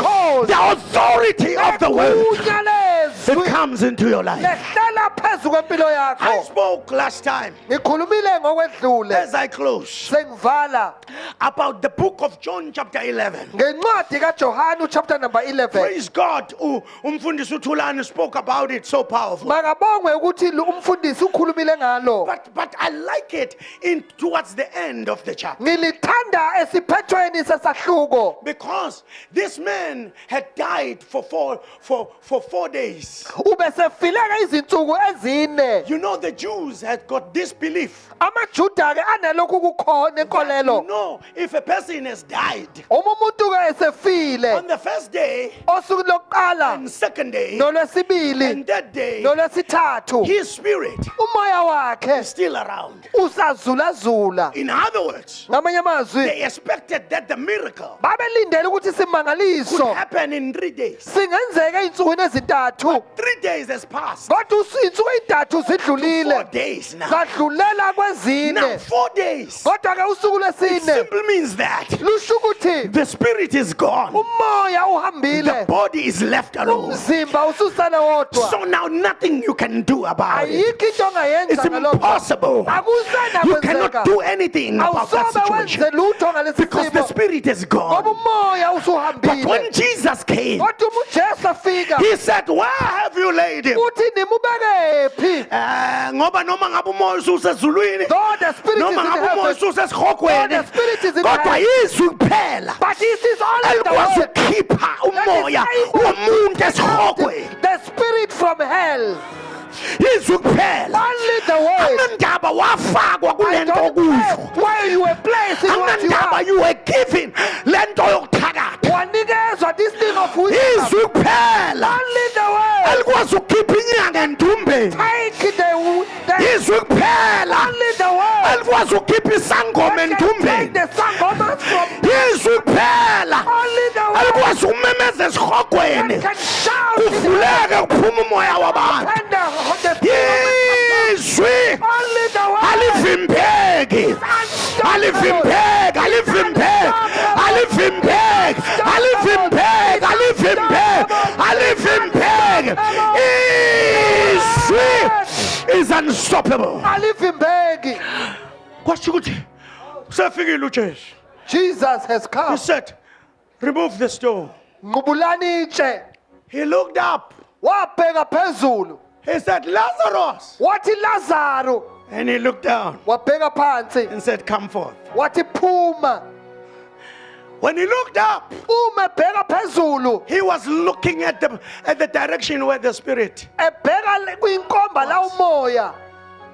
[SPEAKER 1] the authority of the word
[SPEAKER 2] Negunya lezwi. ilizwi
[SPEAKER 1] comes into your life.
[SPEAKER 2] lehlala phezu kwempilo
[SPEAKER 1] I
[SPEAKER 2] yakho.
[SPEAKER 1] spoke last time
[SPEAKER 2] Ngikhulumile ngokwedlule
[SPEAKER 1] as I close
[SPEAKER 2] sengivala
[SPEAKER 1] about the book of John chapter 11.
[SPEAKER 2] ngencwadi kaJohane chapter number 11.
[SPEAKER 1] Praise God. Umfundisi uThulani spoke about it so powerful.
[SPEAKER 2] Makabongwe ukuthi umfundisi ukhulumile ngalo.
[SPEAKER 1] But I like it in towards the end of the chapter.
[SPEAKER 2] Ngilithanda esiphethweni sesahluko
[SPEAKER 1] Because this man had died for 4 days.
[SPEAKER 2] ubesefileka izinsuku ezine.
[SPEAKER 1] You know, the Jews had got this belief.
[SPEAKER 2] AmaJuda ke analokhu kukhona
[SPEAKER 1] You
[SPEAKER 2] enkolelo.
[SPEAKER 1] know, if a person has died
[SPEAKER 2] Uma umuntu ke esefile
[SPEAKER 1] on the first day
[SPEAKER 2] osuku lokuqala
[SPEAKER 1] and second day
[SPEAKER 2] nolwesibili
[SPEAKER 1] and that day,
[SPEAKER 2] nolwesithathu
[SPEAKER 1] his spirit
[SPEAKER 2] umoya wakhe
[SPEAKER 1] is still around.
[SPEAKER 2] usazulazula.
[SPEAKER 1] In other words,
[SPEAKER 2] Ngamanye amazwi
[SPEAKER 1] they expected that the miracle
[SPEAKER 2] babelindele ukuthi
[SPEAKER 1] could
[SPEAKER 2] simangaliso
[SPEAKER 1] happen in 3 days.
[SPEAKER 2] singenzeka ey'nsukwini ezintathu
[SPEAKER 1] 3 days has passed.
[SPEAKER 2] kodwa iy'nsuku ey'ntathu
[SPEAKER 1] 4
[SPEAKER 2] zidlulile
[SPEAKER 1] days now.
[SPEAKER 2] zadlulela
[SPEAKER 1] Now
[SPEAKER 2] kwezine
[SPEAKER 1] 4 days.
[SPEAKER 2] kodwa ke usuku
[SPEAKER 1] It
[SPEAKER 2] lwesine
[SPEAKER 1] simply means that
[SPEAKER 2] lusho ukuthi
[SPEAKER 1] the spirit is gone.
[SPEAKER 2] umoya
[SPEAKER 1] The
[SPEAKER 2] uhambile
[SPEAKER 1] body is left alone.
[SPEAKER 2] umzimba ususala wodwa
[SPEAKER 1] So now nothing you can do about it.
[SPEAKER 2] ayikho into ongayenza
[SPEAKER 1] It's
[SPEAKER 2] ngalokho
[SPEAKER 1] impossible.
[SPEAKER 2] akusena
[SPEAKER 1] You cannot
[SPEAKER 2] kwenzeka
[SPEAKER 1] do anything about that
[SPEAKER 2] awusobe wenze
[SPEAKER 1] situation
[SPEAKER 2] lutho ngalesi
[SPEAKER 1] because the
[SPEAKER 2] simo
[SPEAKER 1] spirit is
[SPEAKER 2] ngoba
[SPEAKER 1] gone.
[SPEAKER 2] umoya
[SPEAKER 1] But
[SPEAKER 2] usuhambile
[SPEAKER 1] when Jesus came,
[SPEAKER 2] kodwa uma ujesu afika
[SPEAKER 1] he said, "Where have you laid him?"
[SPEAKER 2] uthi nimubekephi
[SPEAKER 1] Ngoba noma ngabe umoya ususezulwini,
[SPEAKER 2] though the spirit is in
[SPEAKER 1] noma ngabe umoya
[SPEAKER 2] heaven
[SPEAKER 1] ususesihogweni,
[SPEAKER 2] the spirit is in
[SPEAKER 1] kodwa
[SPEAKER 2] heaven.
[SPEAKER 1] izwi kuphela
[SPEAKER 2] but it is only the
[SPEAKER 1] elikwazi
[SPEAKER 2] word
[SPEAKER 1] ukukhipha umoya
[SPEAKER 2] that is able
[SPEAKER 1] womuntu
[SPEAKER 2] to
[SPEAKER 1] esihogweni.
[SPEAKER 2] the spirit from hell
[SPEAKER 1] Izwi kuphela.
[SPEAKER 2] only the word
[SPEAKER 1] Anandaba wafakwa
[SPEAKER 2] I
[SPEAKER 1] kule nto
[SPEAKER 2] don't
[SPEAKER 1] okuyo.
[SPEAKER 2] care where you were placed in what you
[SPEAKER 1] Anandaba
[SPEAKER 2] are
[SPEAKER 1] you were given le nto yokuthakatha.
[SPEAKER 2] wanikezwa this thing of wisdom
[SPEAKER 1] Izwi kuphela
[SPEAKER 2] only the word
[SPEAKER 1] elikwazi ukukhipha inyanga endumbeni.
[SPEAKER 2] take the
[SPEAKER 1] Izwi kuphela
[SPEAKER 2] only the word
[SPEAKER 1] elikwazi ukukhipha isangoma
[SPEAKER 2] that can take
[SPEAKER 1] endumbeni.
[SPEAKER 2] the sangomas from
[SPEAKER 1] Izwi kuphela
[SPEAKER 2] only the word
[SPEAKER 1] elikwazi ukumemeza esihogweni.
[SPEAKER 2] that can shout in the
[SPEAKER 1] Kuvuleke kuphuma umoya wabantu.
[SPEAKER 2] and the
[SPEAKER 1] Izwi
[SPEAKER 2] only the word
[SPEAKER 1] alivimbeki. Alivimbeki, alivimbeki, alivimbeki, alivimbeki, alivimbeki, alivimbeki. Izwi is unstoppable.
[SPEAKER 2] alivimbeki.
[SPEAKER 1] Kwasho ukuthi sefikile uJesu.
[SPEAKER 2] Jesus has
[SPEAKER 1] He
[SPEAKER 2] come.
[SPEAKER 1] said, "Remove the stone."
[SPEAKER 2] Ngqubulani itshe.
[SPEAKER 1] He looked up.
[SPEAKER 2] Wabheka phezulu.
[SPEAKER 1] He said, "Lazarus."
[SPEAKER 2] Wathi Lazaro.
[SPEAKER 1] And he looked down
[SPEAKER 2] Wabheka phansi.
[SPEAKER 1] and said, "Come forth."
[SPEAKER 2] Wathi phuma.
[SPEAKER 1] When he looked up,
[SPEAKER 2] Uma ebheka phezulu.
[SPEAKER 1] he was looking at the direction where the spirit.
[SPEAKER 2] Ebheka kwinkomba la umoya.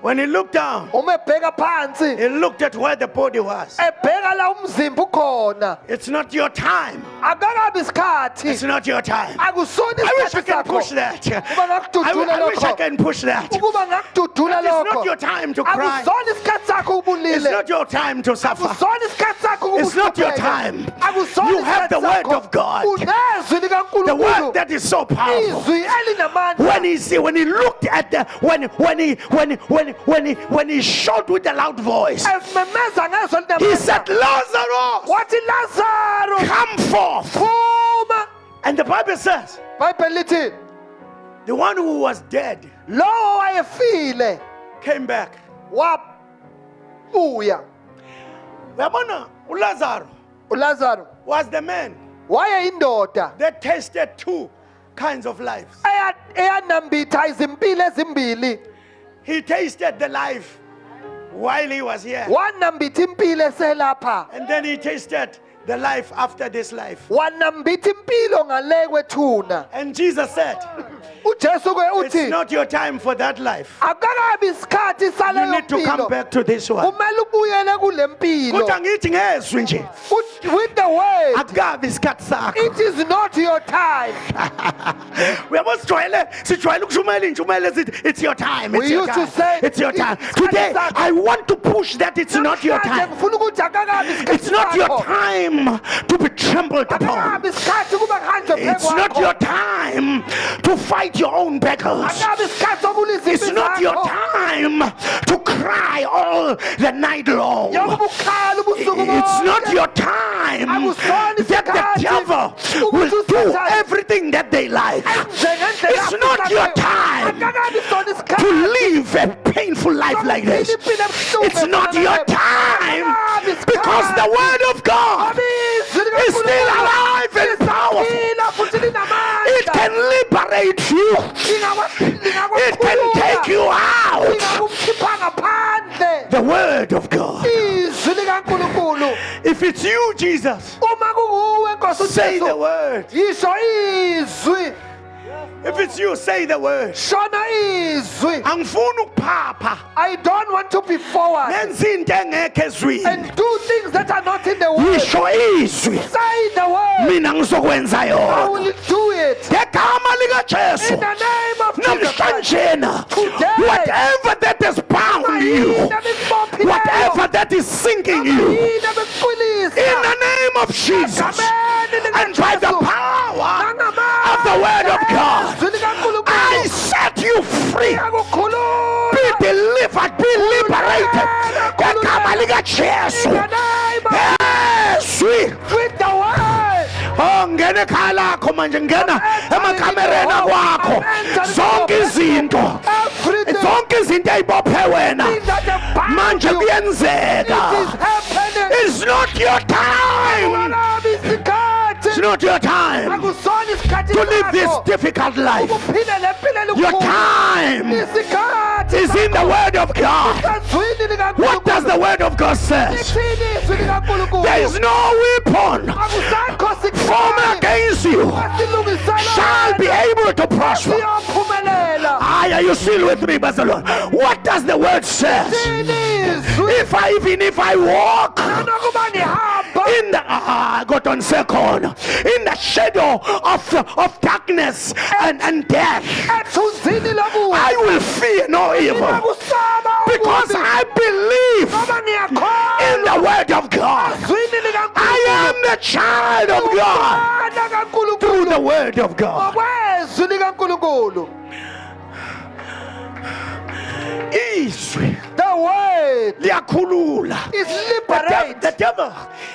[SPEAKER 1] When he looked down,
[SPEAKER 2] Uma ebheka phansi.
[SPEAKER 1] he looked at where the body was.
[SPEAKER 2] Ebheka la umzimba ukhona.
[SPEAKER 1] It's not your time.
[SPEAKER 2] Akakabi isikhathi.
[SPEAKER 1] It's not your time.
[SPEAKER 2] Akusona
[SPEAKER 1] I wish I
[SPEAKER 2] isikhathi
[SPEAKER 1] can push
[SPEAKER 2] sakho.
[SPEAKER 1] that.
[SPEAKER 2] Ukuba ngakududula
[SPEAKER 1] I wish I
[SPEAKER 2] lokho.
[SPEAKER 1] can push that.
[SPEAKER 2] Ukuba ngakududula
[SPEAKER 1] It's not your
[SPEAKER 2] lokho.
[SPEAKER 1] time to cry.
[SPEAKER 2] Akusona isikhathi sakho
[SPEAKER 1] It's
[SPEAKER 2] ubulile.
[SPEAKER 1] not your time to suffer.
[SPEAKER 2] Akusona isikhathi sakho
[SPEAKER 1] It's not your
[SPEAKER 2] ukuhlupheka.
[SPEAKER 1] time.
[SPEAKER 2] Akusona
[SPEAKER 1] You have the
[SPEAKER 2] isikhathi
[SPEAKER 1] word
[SPEAKER 2] sakho.
[SPEAKER 1] of God.
[SPEAKER 2] Unezwi
[SPEAKER 1] The word
[SPEAKER 2] likaNkulunkulu.
[SPEAKER 1] that is so powerful.
[SPEAKER 2] Izwi elinamandla.
[SPEAKER 1] When he looked at the when he shouted with a loud voice,
[SPEAKER 2] Ememeza ngezwi
[SPEAKER 1] he said,
[SPEAKER 2] elinamandla.
[SPEAKER 1] "Lazarus,
[SPEAKER 2] Wathi Lazaro
[SPEAKER 1] come forth."
[SPEAKER 2] phuma.
[SPEAKER 1] And the Bible says,
[SPEAKER 2] Bible lithi
[SPEAKER 1] the one who was dead
[SPEAKER 2] lowo wayefile
[SPEAKER 1] came back.
[SPEAKER 2] wabuya.
[SPEAKER 1] Uyabona, uLazarus
[SPEAKER 2] uLazaro
[SPEAKER 1] was the man
[SPEAKER 2] wayeyindoda
[SPEAKER 1] that tasted 2 kinds of lives.
[SPEAKER 2] eyanambitha izimpilo ezimbili.
[SPEAKER 1] He tasted the life while he was here,
[SPEAKER 2] Wanambitha impilo eselapha.
[SPEAKER 1] and then he tasted the life after this life.
[SPEAKER 2] Wanambitha impilo ngale kwethuna.
[SPEAKER 1] And Jesus said,
[SPEAKER 2] uJesu ke
[SPEAKER 1] "It's
[SPEAKER 2] uthi
[SPEAKER 1] not your time for that life.
[SPEAKER 2] akakabi isikhathi
[SPEAKER 1] You
[SPEAKER 2] saleyo
[SPEAKER 1] need to come
[SPEAKER 2] mpilo.
[SPEAKER 1] back to this one."
[SPEAKER 2] Kumele ubuyele kule mpilo.
[SPEAKER 1] Kodwa ngithi ngezwi nje,
[SPEAKER 2] With the word,
[SPEAKER 1] akukabi isikhathi sakho.
[SPEAKER 2] it is not your time.
[SPEAKER 1] Uyabo sijwayele ukushumayela intshumayelo esithi it's your time,
[SPEAKER 2] We
[SPEAKER 1] it's your
[SPEAKER 2] used to
[SPEAKER 1] time,
[SPEAKER 2] say,
[SPEAKER 1] it's your time.
[SPEAKER 2] "It's
[SPEAKER 1] Today
[SPEAKER 2] isikhathi sakho."
[SPEAKER 1] I want to push that it's not your
[SPEAKER 2] Namhlanje
[SPEAKER 1] time.
[SPEAKER 2] ngifuna ukuthi akakabi isikhathi
[SPEAKER 1] It's not your
[SPEAKER 2] sakho.
[SPEAKER 1] time to be trampled upon.
[SPEAKER 2] Akakabi isikhathi ukuba kuhanjwe
[SPEAKER 1] It's
[SPEAKER 2] phezu
[SPEAKER 1] not
[SPEAKER 2] kwakho.
[SPEAKER 1] your time to fight your own battles.
[SPEAKER 2] Akakabi isikhathi sokulisa
[SPEAKER 1] It's
[SPEAKER 2] impilo
[SPEAKER 1] not your
[SPEAKER 2] zakho.
[SPEAKER 1] time to cry all the night long.
[SPEAKER 2] yokubukhala ubusuku
[SPEAKER 1] It's not
[SPEAKER 2] bonke.
[SPEAKER 1] your time
[SPEAKER 2] Akusona
[SPEAKER 1] that the
[SPEAKER 2] isikhathi
[SPEAKER 1] devil will
[SPEAKER 2] ukuthi
[SPEAKER 1] do
[SPEAKER 2] uSathane
[SPEAKER 1] everything that they like.
[SPEAKER 2] njengendlela
[SPEAKER 1] It's not your time
[SPEAKER 2] akakabi sona
[SPEAKER 1] to
[SPEAKER 2] isikhathi
[SPEAKER 1] live a painful life like this.
[SPEAKER 2] sokuphila impilo ebuhlungu
[SPEAKER 1] It's not
[SPEAKER 2] efana
[SPEAKER 1] your
[SPEAKER 2] nale.
[SPEAKER 1] time
[SPEAKER 2] Akakabi isikhathi.
[SPEAKER 1] because the word of God
[SPEAKER 2] Ilizwi
[SPEAKER 1] is still
[SPEAKER 2] likaNkulunkulu
[SPEAKER 1] alive and powerful.
[SPEAKER 2] lisaphila futhi
[SPEAKER 1] It
[SPEAKER 2] linamandla.
[SPEAKER 1] can liberate you. It can take you out.
[SPEAKER 2] lingakukhipha ngaphandle.
[SPEAKER 1] The word of God.
[SPEAKER 2] Izwi likaNkulunkulu.
[SPEAKER 1] If it's you, Jesus,
[SPEAKER 2] Uma kunguwe Nkosi
[SPEAKER 1] say the
[SPEAKER 2] uJesu,
[SPEAKER 1] word.
[SPEAKER 2] yisho izwi.
[SPEAKER 1] If it's you, say the word.
[SPEAKER 2] Shona izwi.
[SPEAKER 1] Angifuni ukuphapha.
[SPEAKER 2] I don't want to be forward
[SPEAKER 1] Nenza into engekho ezwini.
[SPEAKER 2] and do things that are not in the word.
[SPEAKER 1] Yisho izwi.
[SPEAKER 2] Say the word.
[SPEAKER 1] Mina ngizokwenza
[SPEAKER 2] I
[SPEAKER 1] yona.
[SPEAKER 2] will do it.
[SPEAKER 1] Ngegama likaJesu.
[SPEAKER 2] In the name of Jesus Christ.
[SPEAKER 1] Namhlanjena,
[SPEAKER 2] Today.
[SPEAKER 1] whatever that has bound you, whatever that is sinking you, in the name of Jesus, and by the power of the word of God, I set you free. Be delivered, be liberated. Ngegama likaJesu. Yeswi.
[SPEAKER 2] With the word.
[SPEAKER 1] Oh, ngene ekhaya lakho manje, ngena emakamereni akwakho. Zonke izinto,
[SPEAKER 2] Everything
[SPEAKER 1] zonke izinto eyibophe wena
[SPEAKER 2] that have bound
[SPEAKER 1] manje
[SPEAKER 2] you, it
[SPEAKER 1] kuyenzeka.
[SPEAKER 2] is happening.
[SPEAKER 1] It's not your time.
[SPEAKER 2] Akulabi isikhathi.
[SPEAKER 1] It's not your time
[SPEAKER 2] Akusona isikhathi
[SPEAKER 1] to live this
[SPEAKER 2] sakho.
[SPEAKER 1] difficult life.
[SPEAKER 2] Ukuphila le mpilo
[SPEAKER 1] Your
[SPEAKER 2] elukhuni.
[SPEAKER 1] time
[SPEAKER 2] Isikhathi
[SPEAKER 1] is in the word of God.
[SPEAKER 2] ezwini likaNkulunkulu.
[SPEAKER 1] What does the word of God say?
[SPEAKER 2] Lithini izwi likaNkulunkulu?
[SPEAKER 1] There is no weapon
[SPEAKER 2] Akusakho
[SPEAKER 1] formed
[SPEAKER 2] sikhathi
[SPEAKER 1] against you shall be
[SPEAKER 2] esilungiselwe
[SPEAKER 1] able to prosper.
[SPEAKER 2] siyophumelela.
[SPEAKER 1] Are you still with me, Barcelona? What does the word say?
[SPEAKER 2] Lithini izwi?
[SPEAKER 1] Even if I walk
[SPEAKER 2] Nokuba nihamba
[SPEAKER 1] in the I got on second in the shadow of darkness and death,
[SPEAKER 2] ethunzini lobubi.
[SPEAKER 1] I will fear no evil
[SPEAKER 2] Akusaba
[SPEAKER 1] because
[SPEAKER 2] ububi.
[SPEAKER 1] I believe
[SPEAKER 2] Ngoba ngiyakholwa
[SPEAKER 1] in the word of God.
[SPEAKER 2] ezwini likaNkulunkulu.
[SPEAKER 1] I am the child of God
[SPEAKER 2] Umntwana kaNkulunkulu.
[SPEAKER 1] through the word of God.
[SPEAKER 2] Ngokwezwi likaNkulunkulu.
[SPEAKER 1] Izwi
[SPEAKER 2] The word
[SPEAKER 1] liyakhulula.
[SPEAKER 2] is
[SPEAKER 1] The
[SPEAKER 2] liberate.
[SPEAKER 1] devil,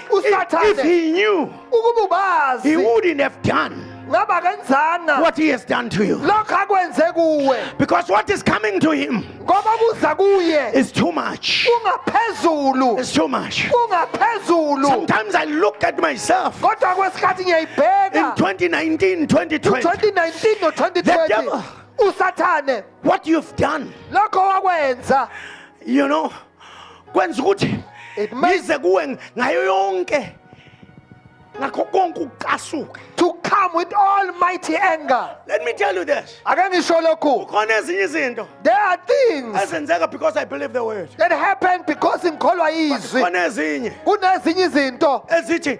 [SPEAKER 2] Usathane.
[SPEAKER 1] if he knew,
[SPEAKER 2] Ukuba
[SPEAKER 1] he
[SPEAKER 2] ubazi
[SPEAKER 1] wouldn't have done
[SPEAKER 2] ngaba kenzanga
[SPEAKER 1] what he has done to you.
[SPEAKER 2] lokho akwenze kuwe
[SPEAKER 1] Because what is coming to him
[SPEAKER 2] ngoba kuza kuye
[SPEAKER 1] is too much.
[SPEAKER 2] ungaphezulu
[SPEAKER 1] It's too much.
[SPEAKER 2] ungaphezulu.
[SPEAKER 1] Sometimes I look at myself
[SPEAKER 2] Kodwa kwesikhathi
[SPEAKER 1] in
[SPEAKER 2] ngiyayibheka
[SPEAKER 1] 2019, 2020.
[SPEAKER 2] 2019 no
[SPEAKER 1] The
[SPEAKER 2] 2020
[SPEAKER 1] devil.
[SPEAKER 2] usathane
[SPEAKER 1] What you've done,
[SPEAKER 2] lokho wakwenza
[SPEAKER 1] you know, kwenza ukuthi
[SPEAKER 2] it makes
[SPEAKER 1] ngize kuwe ngayo yonke ngakho konke ukukasuka.
[SPEAKER 2] to come with almighty anger.
[SPEAKER 1] Let me tell you this.
[SPEAKER 2] Ake ngisho lokhu,
[SPEAKER 1] Khona ezinye izinto
[SPEAKER 2] there are things
[SPEAKER 1] ezenzeka because I believe the word.
[SPEAKER 2] that happen because ngikholwa izwi.
[SPEAKER 1] Khona ezinye
[SPEAKER 2] Kunezinye izinto
[SPEAKER 1] ezithi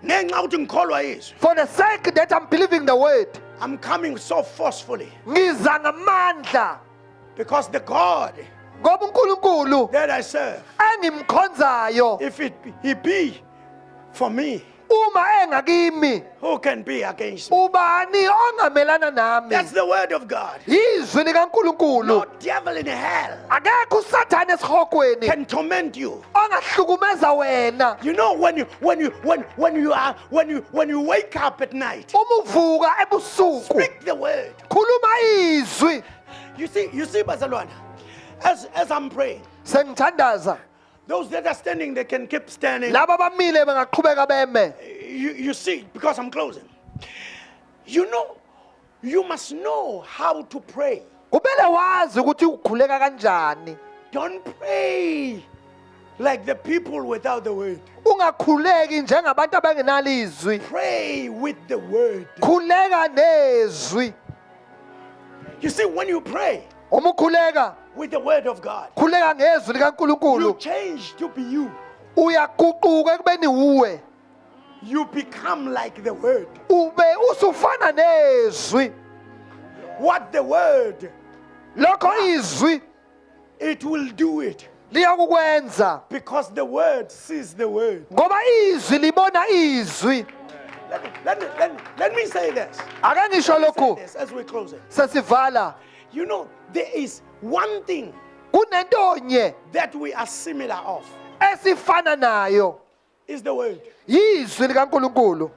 [SPEAKER 1] ngenxa ukuthi ngikholwa izwi,
[SPEAKER 2] for the sake that I'm believing the word
[SPEAKER 1] I'm coming so forcefully
[SPEAKER 2] ngiza ngamandla
[SPEAKER 1] because the God
[SPEAKER 2] ngoba uNkulunkulu
[SPEAKER 1] that I serve,
[SPEAKER 2] engimkhonzayo
[SPEAKER 1] if he be for me,
[SPEAKER 2] uma engakimi
[SPEAKER 1] who can be against me?
[SPEAKER 2] ubani ongamelana nami?
[SPEAKER 1] That's the word of God.
[SPEAKER 2] Izwi likaNkulunkulu.
[SPEAKER 1] No devil in hell
[SPEAKER 2] Akekho usathane esihokweni
[SPEAKER 1] can torment you.
[SPEAKER 2] ongahlukumeza wena.
[SPEAKER 1] You know when you wake up at night,
[SPEAKER 2] Uma uvuka ebusuku
[SPEAKER 1] speak the word.
[SPEAKER 2] khuluma izwi.
[SPEAKER 1] You see, Barcelona, as I'm praying,
[SPEAKER 2] Sengithandaza
[SPEAKER 1] those that are standing, they can keep standing.
[SPEAKER 2] laba bamile bengaqhubeka beme.
[SPEAKER 1] You see, because I'm closing. You know, you must know how to pray.
[SPEAKER 2] Kumele wazi ukuthi ukhuleka kanjani.
[SPEAKER 1] Don't pray like the people without the word.
[SPEAKER 2] Ungakhuleki njengabantu abangenalo izwi.
[SPEAKER 1] Pray with the word.
[SPEAKER 2] Khuleka nezwi.
[SPEAKER 1] You see, when you pray
[SPEAKER 2] Uma ukhuleka
[SPEAKER 1] with the word of God,
[SPEAKER 2] khuleka ngezwi
[SPEAKER 1] you
[SPEAKER 2] likaNkulunkulu.
[SPEAKER 1] change to be you.
[SPEAKER 2] Uyaguquka ekubeni uwe.
[SPEAKER 1] You become like the word.
[SPEAKER 2] Ube usufana nezwi.
[SPEAKER 1] What the word,
[SPEAKER 2] Lokho izwi
[SPEAKER 1] it will do it.
[SPEAKER 2] liyakukwenza
[SPEAKER 1] Because the word sees the word.
[SPEAKER 2] ngoba izwi libona izwi.
[SPEAKER 1] Let me say this.
[SPEAKER 2] Ake ngisho lokhu
[SPEAKER 1] This as we close it.
[SPEAKER 2] sesivala.
[SPEAKER 1] You know, there is one thing
[SPEAKER 2] Kunento nye
[SPEAKER 1] that we are similar of.
[SPEAKER 2] esifana nayo
[SPEAKER 1] is the word.
[SPEAKER 2] yizwi likaNkulunkulu.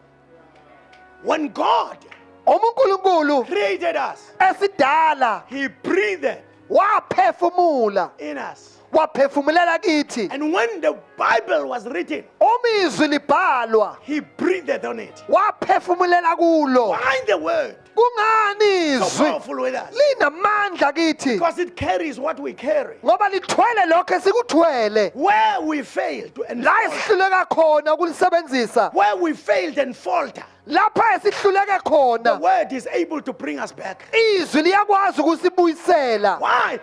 [SPEAKER 1] When God
[SPEAKER 2] uNkulunkulu
[SPEAKER 1] created us,
[SPEAKER 2] esidala
[SPEAKER 1] He breathed
[SPEAKER 2] waphefumula
[SPEAKER 1] in us.
[SPEAKER 2] waphefumulela kithi.
[SPEAKER 1] And when the Bible was written,
[SPEAKER 2] Uma izwi libhalwa
[SPEAKER 1] He breathed on it.
[SPEAKER 2] waphefumulela kulo.
[SPEAKER 1] Why the word?
[SPEAKER 2] Kungani
[SPEAKER 1] So
[SPEAKER 2] izwi
[SPEAKER 1] powerful with us.
[SPEAKER 2] linamandla kithi?
[SPEAKER 1] Because it carries what we carry.
[SPEAKER 2] Ngoba lithwele lokho esikuthwele.
[SPEAKER 1] Where we failed and
[SPEAKER 2] La
[SPEAKER 1] falter,
[SPEAKER 2] esihluleka khona ukulisebenzisa.
[SPEAKER 1] where we failed and falter,
[SPEAKER 2] Lapha esihluleke
[SPEAKER 1] the
[SPEAKER 2] khona
[SPEAKER 1] word is able to bring us back.
[SPEAKER 2] izwi liyakwazi ukusibuyisela.
[SPEAKER 1] Why?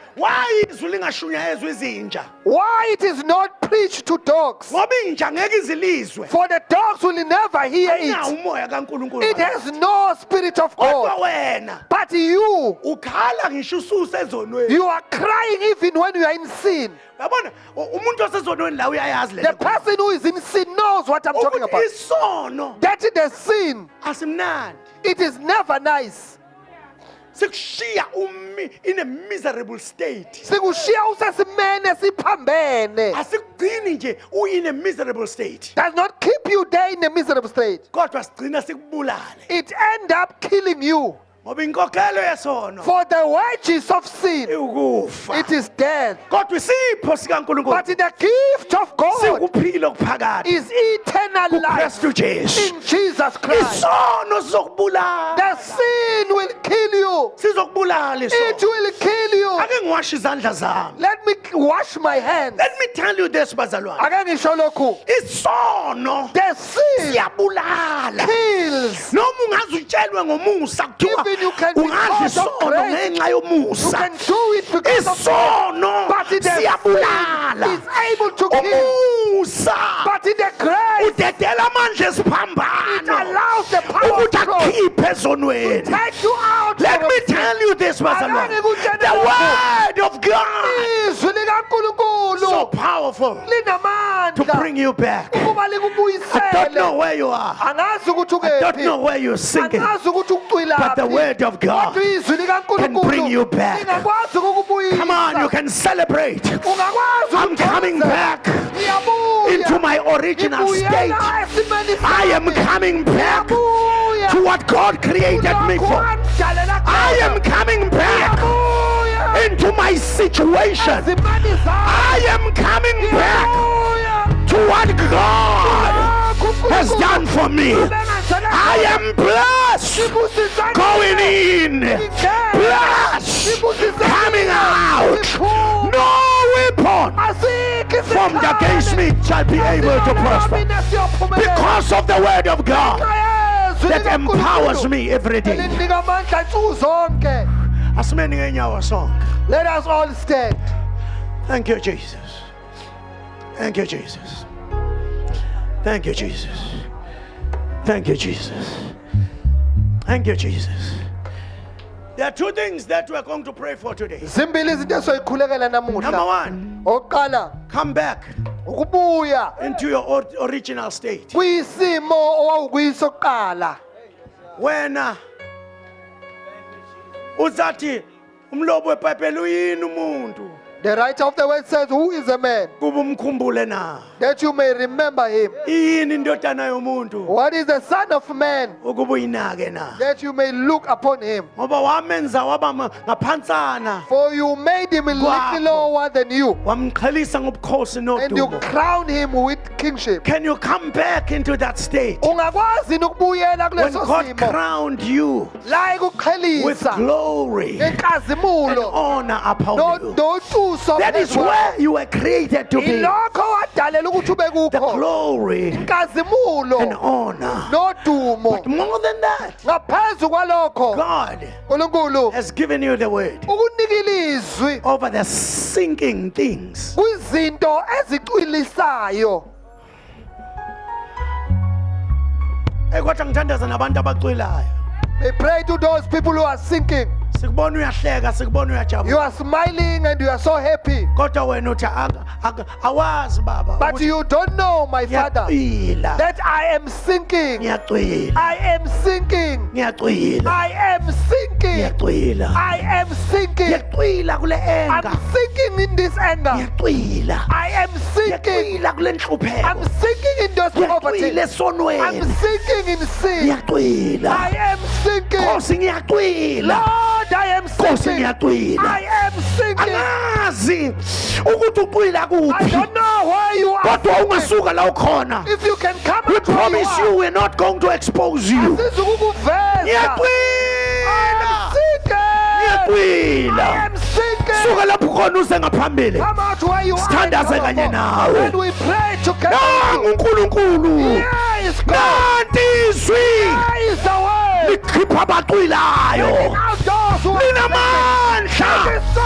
[SPEAKER 1] Izwi lingashunyayezwa izinja?
[SPEAKER 2] Why it is not preached to dogs?
[SPEAKER 1] Ngoba inja ngeke izilizwe.
[SPEAKER 2] For the dogs will never hear
[SPEAKER 1] Ayinawo
[SPEAKER 2] it.
[SPEAKER 1] umoya kaNkulunkulu.
[SPEAKER 2] It has no spirit of
[SPEAKER 1] Kodwa
[SPEAKER 2] God.
[SPEAKER 1] wena
[SPEAKER 2] But you
[SPEAKER 1] ukhala ngisho ususe ezonweni.
[SPEAKER 2] you are crying even when you are in sin.
[SPEAKER 1] Yabona umuntu osezonweni la uyayazi
[SPEAKER 2] The
[SPEAKER 1] le.
[SPEAKER 2] person who is in sin knows what I'm talking
[SPEAKER 1] Ukuthi
[SPEAKER 2] about.
[SPEAKER 1] isono
[SPEAKER 2] That the sin,
[SPEAKER 1] asimnandi.
[SPEAKER 2] it is never nice.
[SPEAKER 1] Sikushiya in a miserable state.
[SPEAKER 2] Sikushiya usesimene siphambene.
[SPEAKER 1] Asikugcini nje in a miserable state.
[SPEAKER 2] Does not keep you there in a miserable state.
[SPEAKER 1] Kodwa sigcina sikubulale.
[SPEAKER 2] It end up killing you.
[SPEAKER 1] Ngoba inkokhelo yesono
[SPEAKER 2] For the wages of sin,
[SPEAKER 1] ukufa.
[SPEAKER 2] it is death.
[SPEAKER 1] Kodwa isipho sikaNkulunkulu
[SPEAKER 2] But the gift of God
[SPEAKER 1] sikuphila okuphakade.
[SPEAKER 2] is eternal life
[SPEAKER 1] uKristu Jesu.
[SPEAKER 2] in Jesus Christ.
[SPEAKER 1] Isono sizokubulala.
[SPEAKER 2] The sin will kill you.
[SPEAKER 1] Sizokubulala
[SPEAKER 2] It
[SPEAKER 1] isono.
[SPEAKER 2] will kill you.
[SPEAKER 1] Ake ngiwashe izandla zami.
[SPEAKER 2] Let me wash my hands.
[SPEAKER 1] Let me tell you this bazalwane.
[SPEAKER 2] Ake ngisho lokhu.
[SPEAKER 1] Isono
[SPEAKER 2] The sin
[SPEAKER 1] siyabulala.
[SPEAKER 2] kills.
[SPEAKER 1] Noma ungaze utshelwe ngomusa kuthiwa
[SPEAKER 2] Even you can be
[SPEAKER 1] ungadla
[SPEAKER 2] called of
[SPEAKER 1] isono
[SPEAKER 2] grace.
[SPEAKER 1] ngenxa
[SPEAKER 2] You
[SPEAKER 1] yomusa.
[SPEAKER 2] can do it because of
[SPEAKER 1] Isono
[SPEAKER 2] But the sin
[SPEAKER 1] siyabulala.
[SPEAKER 2] is able to kill.
[SPEAKER 1] Umusa
[SPEAKER 2] But in the grace,
[SPEAKER 1] udedela amandla
[SPEAKER 2] it
[SPEAKER 1] esiphambano
[SPEAKER 2] allows the power
[SPEAKER 1] ukuthi
[SPEAKER 2] of God
[SPEAKER 1] akhiphe ezonweni.
[SPEAKER 2] take you out.
[SPEAKER 1] Let
[SPEAKER 2] from
[SPEAKER 1] me
[SPEAKER 2] sin.
[SPEAKER 1] tell you this, bazalwane.
[SPEAKER 2] Ake ngikutshele
[SPEAKER 1] The
[SPEAKER 2] lokhu.
[SPEAKER 1] word of God
[SPEAKER 2] Izwi likaNkulunkulu
[SPEAKER 1] so powerful to
[SPEAKER 2] linamandla
[SPEAKER 1] bring you back.
[SPEAKER 2] ukuba
[SPEAKER 1] I don't know
[SPEAKER 2] likubuyisele.
[SPEAKER 1] where you are.
[SPEAKER 2] Angazi ukuthi
[SPEAKER 1] I don't know
[SPEAKER 2] ukephi.
[SPEAKER 1] where you're singing.
[SPEAKER 2] Angazi ukuthi
[SPEAKER 1] But the
[SPEAKER 2] ucwilaphi.
[SPEAKER 1] word of God
[SPEAKER 2] Kodwa izwi
[SPEAKER 1] can bring you
[SPEAKER 2] likaNkulunkulu
[SPEAKER 1] back.
[SPEAKER 2] lingakwazi ukukubuyisa.
[SPEAKER 1] Come on, you can celebrate.
[SPEAKER 2] Ungakwazi
[SPEAKER 1] I'm coming
[SPEAKER 2] ukuthokoza.
[SPEAKER 1] back
[SPEAKER 2] Ngiyabuya.
[SPEAKER 1] into my original state.
[SPEAKER 2] Ngibuyela esimeni
[SPEAKER 1] I am
[SPEAKER 2] sami.
[SPEAKER 1] coming back
[SPEAKER 2] Ngiyabuya.
[SPEAKER 1] to what God created me
[SPEAKER 2] Kulokhu
[SPEAKER 1] for.
[SPEAKER 2] wangidalela
[SPEAKER 1] I
[SPEAKER 2] khona.
[SPEAKER 1] am coming back
[SPEAKER 2] Ngiyabuya.
[SPEAKER 1] into my situation.
[SPEAKER 2] Ezimeni zami.
[SPEAKER 1] I am coming back
[SPEAKER 2] Ngiyabuya.
[SPEAKER 1] to what God has done for me. I am blessed going in, blessed coming out. No weapon formed against me shall be able to prosper because of the word of God that empowers me every day.
[SPEAKER 2] Elinika amandla nsuku zonke.
[SPEAKER 1] Asimeni ngenyawo sonke.
[SPEAKER 2] Let us all stand.
[SPEAKER 1] Thank you, Jesus. Thank you, Jesus. Thank you, Jesus. Thank you, Jesus. Thank you, Jesus. There are two things that we are going to pray for today.
[SPEAKER 2] Zimbili izinto esoyikhulekela
[SPEAKER 1] Number
[SPEAKER 2] namuhla.
[SPEAKER 1] one,
[SPEAKER 2] Oqala
[SPEAKER 1] come back
[SPEAKER 2] ukubuya
[SPEAKER 1] into your original state.
[SPEAKER 2] kuyisimo owawukuyiso kuqala.
[SPEAKER 1] Wena uzathi umlobo weBhayibheli uyini umuntu
[SPEAKER 2] The writer of the word says, who is a man
[SPEAKER 1] kuba umkhumbule na?
[SPEAKER 2] that you may remember him?
[SPEAKER 1] Iyini indodana yomuntu
[SPEAKER 2] What is the son of man
[SPEAKER 1] ukuba uyinake na?
[SPEAKER 2] that you may look upon him?
[SPEAKER 1] Ngoba wamenza waba ngaphansana,
[SPEAKER 2] For you made him a
[SPEAKER 1] Wow.
[SPEAKER 2] little lower than you,
[SPEAKER 1] wamqhelisa ngobukhosi
[SPEAKER 2] and you
[SPEAKER 1] nodumo.
[SPEAKER 2] crown him with kingship.
[SPEAKER 1] Can you come back into that state
[SPEAKER 2] Ungakwazi ukubuyela
[SPEAKER 1] when
[SPEAKER 2] kuleso
[SPEAKER 1] God
[SPEAKER 2] simo
[SPEAKER 1] crowned you
[SPEAKER 2] la
[SPEAKER 1] with
[SPEAKER 2] ikuqhelisa
[SPEAKER 1] glory and
[SPEAKER 2] nenkazimulo
[SPEAKER 1] honor upon you?
[SPEAKER 2] notuso
[SPEAKER 1] That is where you were created to be.
[SPEAKER 2] ilokho wadalela ukuthi ube
[SPEAKER 1] The
[SPEAKER 2] kukho
[SPEAKER 1] glory and
[SPEAKER 2] inkazimulo
[SPEAKER 1] honor.
[SPEAKER 2] nodumo.
[SPEAKER 1] But more than that,
[SPEAKER 2] Ngaphezu kwalokho
[SPEAKER 1] God
[SPEAKER 2] uNkulunkulu
[SPEAKER 1] has given you the word
[SPEAKER 2] ukunikila izwi
[SPEAKER 1] over the sinking things.
[SPEAKER 2] kwizinto ezicwilisayo.
[SPEAKER 1] Kodwa ngithandaza nabantu abacwilayo.
[SPEAKER 2] They pray to those people who are sinking.
[SPEAKER 1] sikubona uyahleka sikubona
[SPEAKER 2] You
[SPEAKER 1] uyajabula
[SPEAKER 2] are smiling and you are so happy.
[SPEAKER 1] kodwa wena uthi awazi baba
[SPEAKER 2] But
[SPEAKER 1] ukuthi
[SPEAKER 2] you don't know, my father,
[SPEAKER 1] ngiyacwila
[SPEAKER 2] that I am sinking.
[SPEAKER 1] ngiyacwila
[SPEAKER 2] I am sinking.
[SPEAKER 1] ngiyacwila
[SPEAKER 2] I am sinking.
[SPEAKER 1] ngiyacwila
[SPEAKER 2] I am sinking.
[SPEAKER 1] ngiyacwila kule
[SPEAKER 2] I'm
[SPEAKER 1] enga
[SPEAKER 2] sinking in this anger.
[SPEAKER 1] ngiyacwila
[SPEAKER 2] I am sinking.
[SPEAKER 1] ngiyacwila kule
[SPEAKER 2] I'm
[SPEAKER 1] nhlupheko
[SPEAKER 2] sinking in those poverty.
[SPEAKER 1] ngiyacwila
[SPEAKER 2] I'm
[SPEAKER 1] esonweni
[SPEAKER 2] sinking in sin.
[SPEAKER 1] ngiyacwila
[SPEAKER 2] I am sinking.
[SPEAKER 1] Nkosi ngiyacwila
[SPEAKER 2] Lord, I am
[SPEAKER 1] Nkosi
[SPEAKER 2] sinking.
[SPEAKER 1] ngiyacwila
[SPEAKER 2] I am sinking.
[SPEAKER 1] angazi ukuthi ucwila
[SPEAKER 2] I
[SPEAKER 1] kuphi
[SPEAKER 2] don't know where you are.
[SPEAKER 1] kodwa
[SPEAKER 2] sinking.
[SPEAKER 1] ungasuka la ukhona
[SPEAKER 2] If you can come
[SPEAKER 1] we
[SPEAKER 2] out where
[SPEAKER 1] promise
[SPEAKER 2] you
[SPEAKER 1] you
[SPEAKER 2] are.
[SPEAKER 1] we're not going to expose you
[SPEAKER 2] Asizukukuveza.
[SPEAKER 1] ngiyacwila
[SPEAKER 2] I'm sinking. I
[SPEAKER 1] ngiyacwila
[SPEAKER 2] am sinking.
[SPEAKER 1] suka lapho khona uze ngaphambili
[SPEAKER 2] Come out where you are.
[SPEAKER 1] Sithandaze
[SPEAKER 2] and
[SPEAKER 1] kanye
[SPEAKER 2] come
[SPEAKER 1] nawe.
[SPEAKER 2] and we pray together.
[SPEAKER 1] nangu uNkulunkulu
[SPEAKER 2] Here is God.
[SPEAKER 1] nanti izwi
[SPEAKER 2] Here is the word.
[SPEAKER 1] likhipha abacwilayo
[SPEAKER 2] Out those who are
[SPEAKER 1] linamandla
[SPEAKER 2] sinking. It is so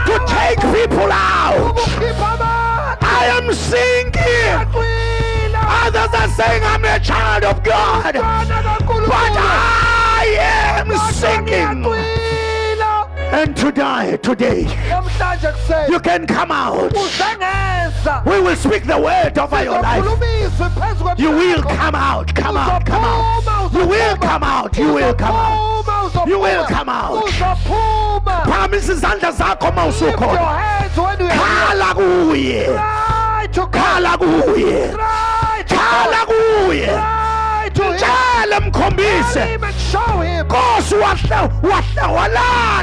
[SPEAKER 1] to take
[SPEAKER 2] powerful.
[SPEAKER 1] people out
[SPEAKER 2] Ukukhipha abantu.
[SPEAKER 1] I am sinking
[SPEAKER 2] Ngiyacwila.
[SPEAKER 1] others are saying I'm a child of God
[SPEAKER 2] Mntwana kaNkulunkulu.
[SPEAKER 1] but I am
[SPEAKER 2] Kodwa
[SPEAKER 1] sinking
[SPEAKER 2] ngiyacwila.
[SPEAKER 1] and today
[SPEAKER 2] Namhlanje kuseni.
[SPEAKER 1] you can come out
[SPEAKER 2] Uzengeza.
[SPEAKER 1] we will speak the word over your life
[SPEAKER 2] Sizokhulumiswa phezu kwempilo
[SPEAKER 1] you will
[SPEAKER 2] yakho.
[SPEAKER 1] come out come out come out
[SPEAKER 2] Uzophuma,
[SPEAKER 1] you will
[SPEAKER 2] uzophuma.
[SPEAKER 1] come out you will come out
[SPEAKER 2] Uzophuma,
[SPEAKER 1] You will
[SPEAKER 2] uzophuma.
[SPEAKER 1] come out.
[SPEAKER 2] Uzophuma.
[SPEAKER 1] phakamisa izandla zakho
[SPEAKER 2] Lift your
[SPEAKER 1] mawusukhona
[SPEAKER 2] hands when you are
[SPEAKER 1] khala kuye
[SPEAKER 2] Cry to God.
[SPEAKER 1] khala kuye
[SPEAKER 2] Cry to
[SPEAKER 1] khala
[SPEAKER 2] God.
[SPEAKER 1] kuye
[SPEAKER 2] Cry to Him.
[SPEAKER 1] tshele mkhombise
[SPEAKER 2] Tell Him and show Him.
[SPEAKER 1] Nkosi walala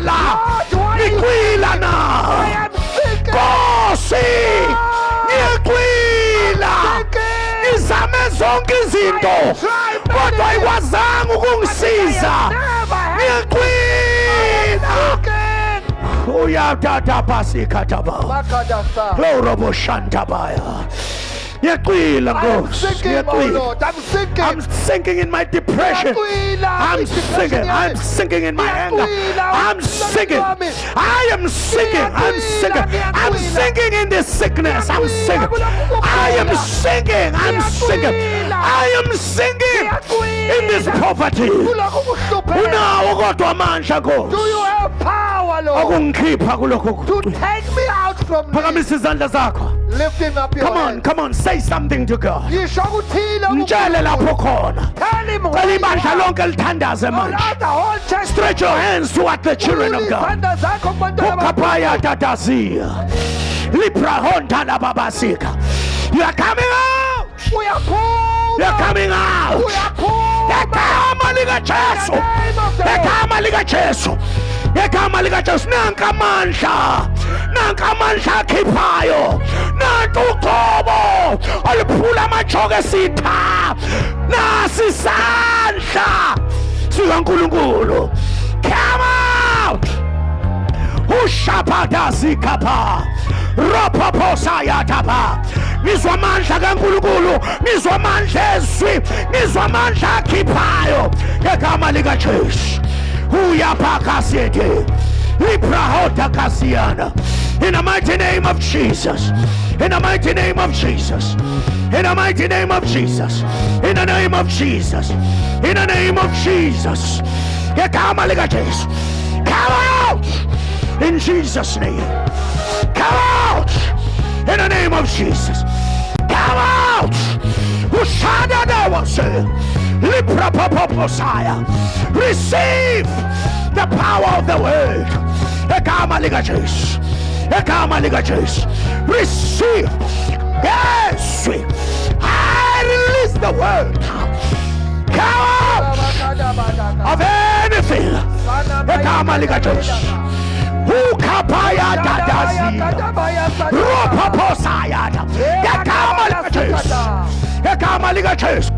[SPEAKER 2] God, why you
[SPEAKER 1] ngicwila
[SPEAKER 2] I
[SPEAKER 1] na
[SPEAKER 2] am sinking.
[SPEAKER 1] Nkosi ngicwila ngizame zonke izinto kodwa ayikwazanga ukungisiza ngicwila uyatata pasikataba
[SPEAKER 2] Makadasa.
[SPEAKER 1] loroboshantabaya ngiyacwila
[SPEAKER 2] I am
[SPEAKER 1] Nkosi
[SPEAKER 2] sinking, oh
[SPEAKER 1] ngiyacwila
[SPEAKER 2] Lord. I'm sinking.
[SPEAKER 1] I'm sinking in my depression. I'm sinking. I'm sinking in my anger. I'm sinking. I am sinking. I'm sinking. I'm sinking in this sickness. I'm sinking. I am sinking. I'm sinking. I am sinking in this poverty.
[SPEAKER 2] Kulokhu kuhlupheka.
[SPEAKER 1] Unawo kodwa amandla
[SPEAKER 2] Do
[SPEAKER 1] Nkosi
[SPEAKER 2] you have power, Lord,
[SPEAKER 1] okungikhipha kulokho
[SPEAKER 2] to take me out from this?
[SPEAKER 1] phakamisa izandla zakho.
[SPEAKER 2] Lifting up your
[SPEAKER 1] Come on,
[SPEAKER 2] hands.
[SPEAKER 1] come on, say something to God.
[SPEAKER 2] Yisho kuthile
[SPEAKER 1] Mtshele lapho khona.
[SPEAKER 2] Tell Him who
[SPEAKER 1] Cela
[SPEAKER 2] you
[SPEAKER 1] ibandla
[SPEAKER 2] are.
[SPEAKER 1] lonke lithandaze
[SPEAKER 2] Allow
[SPEAKER 1] manje.
[SPEAKER 2] the whole church to
[SPEAKER 1] Stretch your hands toward the children of God.
[SPEAKER 2] izandla zakho kubantwana bakho.
[SPEAKER 1] Ukapaya tatazia. Liprahonta la babasika. You are coming out.
[SPEAKER 2] Uyaphuma.
[SPEAKER 1] You are coming out.
[SPEAKER 2] Uyaphuma.
[SPEAKER 1] Ngegama lika Jesu. Ngegama lika Jesu. Ngegama lika Jesu. Nanka amandla. Nanka amandla akhiphayo. Nantu uqobo. Oluphula amajoke esitha. Nasi isandla sikaNkulunkulu. Come out. Ushabadazi kapa ropoposa yatapa ngizwa amandla kaNkulunkulu ngizwa amandla ezwi ngizwa amandla akhiphayo ngegama lika Jesu uyaphakasete liprahota kasiyana in the mighty name of Jesus in the mighty name of Jesus in the mighty name of Jesus in the name of Jesus in the name of Jesus ngegama lika Jesu come out in Jesus' name. Come out in the name of Jesus. Come out. Ushada dawase. Liprapoposaya. Receive the power of the word. Ekama liga Jesu. Ekama liga Jesu. Receive. Yes. I release the word. Come out of anything. Ekama liga Jesu. Ukapaya dadazia ropoposayata ekama lika Jesu ekama lika Jesu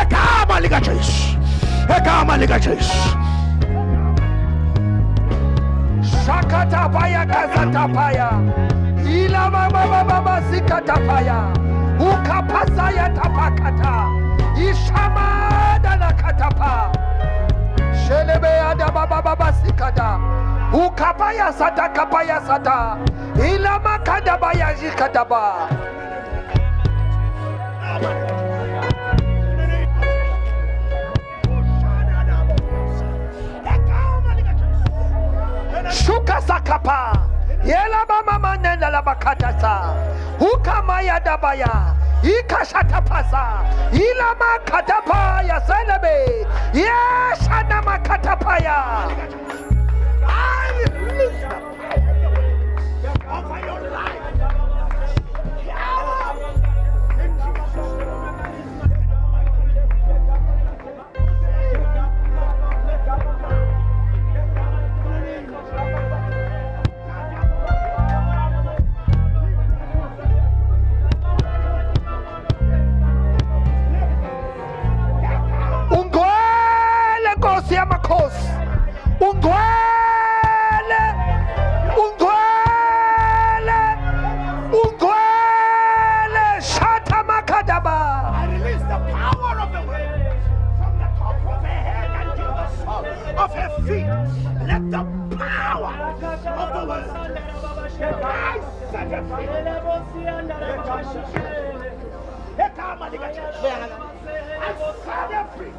[SPEAKER 1] ekama lika Jesu ekama lika Jesu
[SPEAKER 2] Shakatapaya kazatapaya. Ila baba sikatapaya. Ukapasaya tapakata. Ishamada nakatapa. Shelebea da baba sikata. Ukapaya sata kapaya sata. Ila makada baya jikataba. Shuka sakapa. Yela mama manenda la bakatasa. Ukamaya dabaya. Ikashatapasa. Ilama katapaya selebe. Yes, anama katapaya.
[SPEAKER 1] I release the power over your life.
[SPEAKER 2] Ungwele Nkosi yamakhosi. Ungwele. Ungwele. Ungwele. Shata makadaba.
[SPEAKER 1] I release the power of the wind from the top of her head unto the sole of her feet. Let the power of the wind I set her free. I set her free.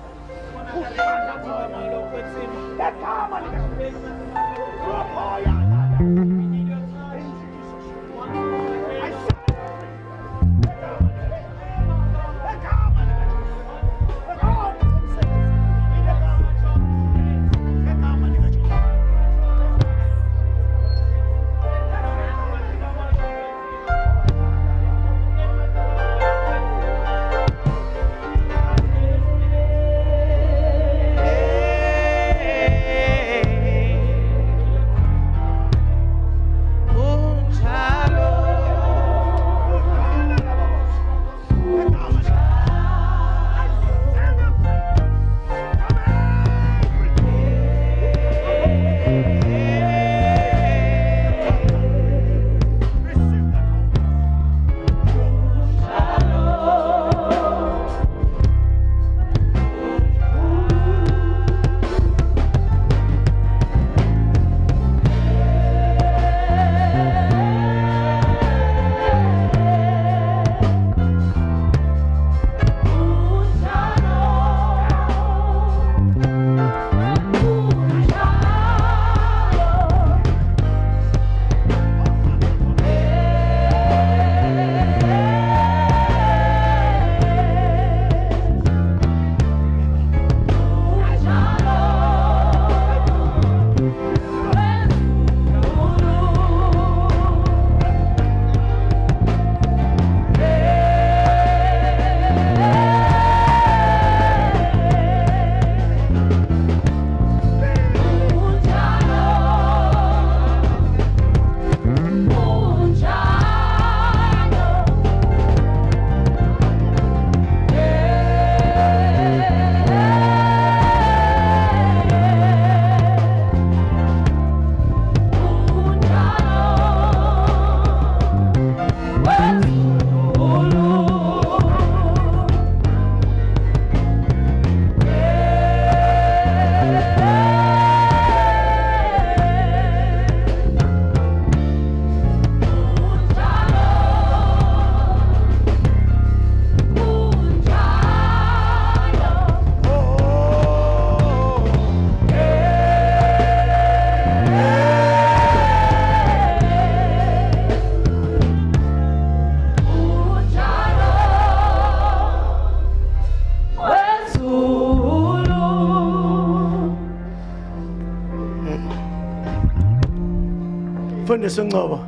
[SPEAKER 1] Mfundisi Ngcobo,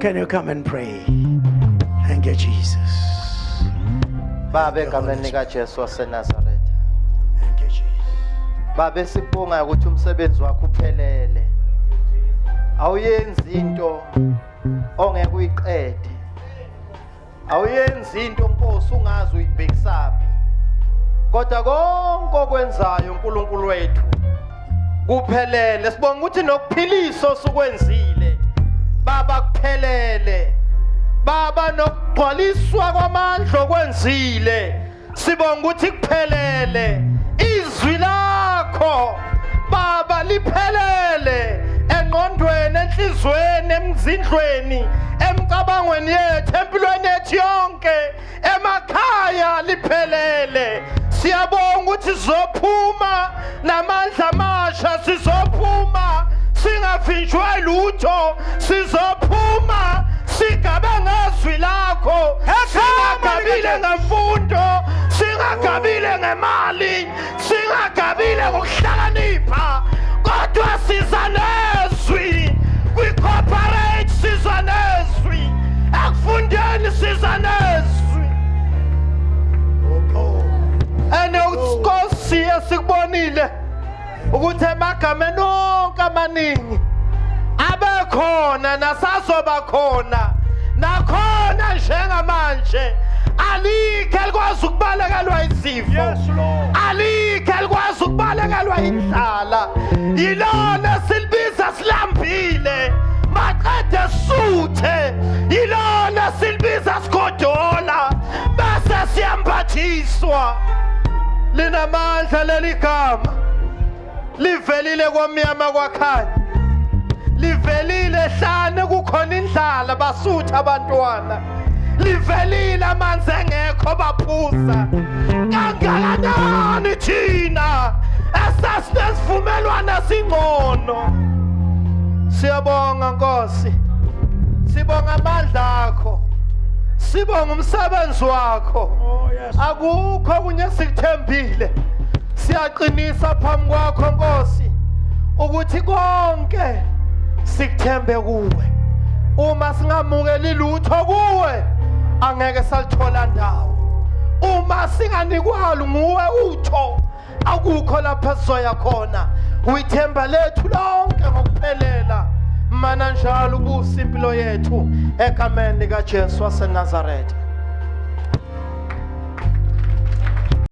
[SPEAKER 1] can you come and pray? Thank you, Jesus.
[SPEAKER 3] Baba egameni lika Jesu waseNazaretha.
[SPEAKER 1] Thank you, Jesus.
[SPEAKER 3] Baba sibonga ukuthi umsebenzi wakho uphelele. Awuyenzi into ongeke uyiqede. Awuyenzi into Nkosi ungazi uyibhekisaphi. Kodwa konke okwenzayo uNkulunkulu wethu kuphelele. Sibonga ukuthi nokuphiliso sukwenzile. Baba kuphelele. Baba nokugcwaliswa kwamandla okwenzile. Sibonga ukuthi kuphelele. Izwi lakho Baba liphelele engqondweni, enhlizweni, emzindlweni, emcabangweni yethu, empilweni yethu yonke, emakhaya liphelele. Siyabonga ukuthi sizophuma namandla amasha, sizophuma singavinjwe lutho sizophuma sigabe ngezwi lakho singagabile ngemfundo singagabile ngemali singagabile ngokuhlakanipha kodwa siza nezwi kwi-corporate siza nezwi ekufundeni siza nezwi and uSinkosi esikubonile ukuthi emagameni onke amaningi abekhona nasazoba khona nakhona njengamanje alikho elikwazi ukubalekelwa izifo alikho elikwazi ukubalekelwa indlala yilona silibiza silambile maqede suthe yilona silibiza sigodola bese siyambathiswa linamandla leligama livelile kwamnyama kwakhanya livelile hlane kukhona indlala basutha abantwana livelile amanzi engekho baphuza kangakanani thina esasinezivumelwano singcono siyabonga Nkosi sibonga amandla akho sibonga umsebenzi wakho akukho kunye sikuthembile siyaqinisa phambi kwakho Nkosi ukuthi konke sikuthembe kuwe uma singamukeli lutho kuwe angeke salithola ndawo uma singanikwalo nguwe utho akukho lapha sizoya khona uyithemba lethu lonke ngokuphelela mana njalo kusimpilo yethu egameni likaJesu waseNazaretha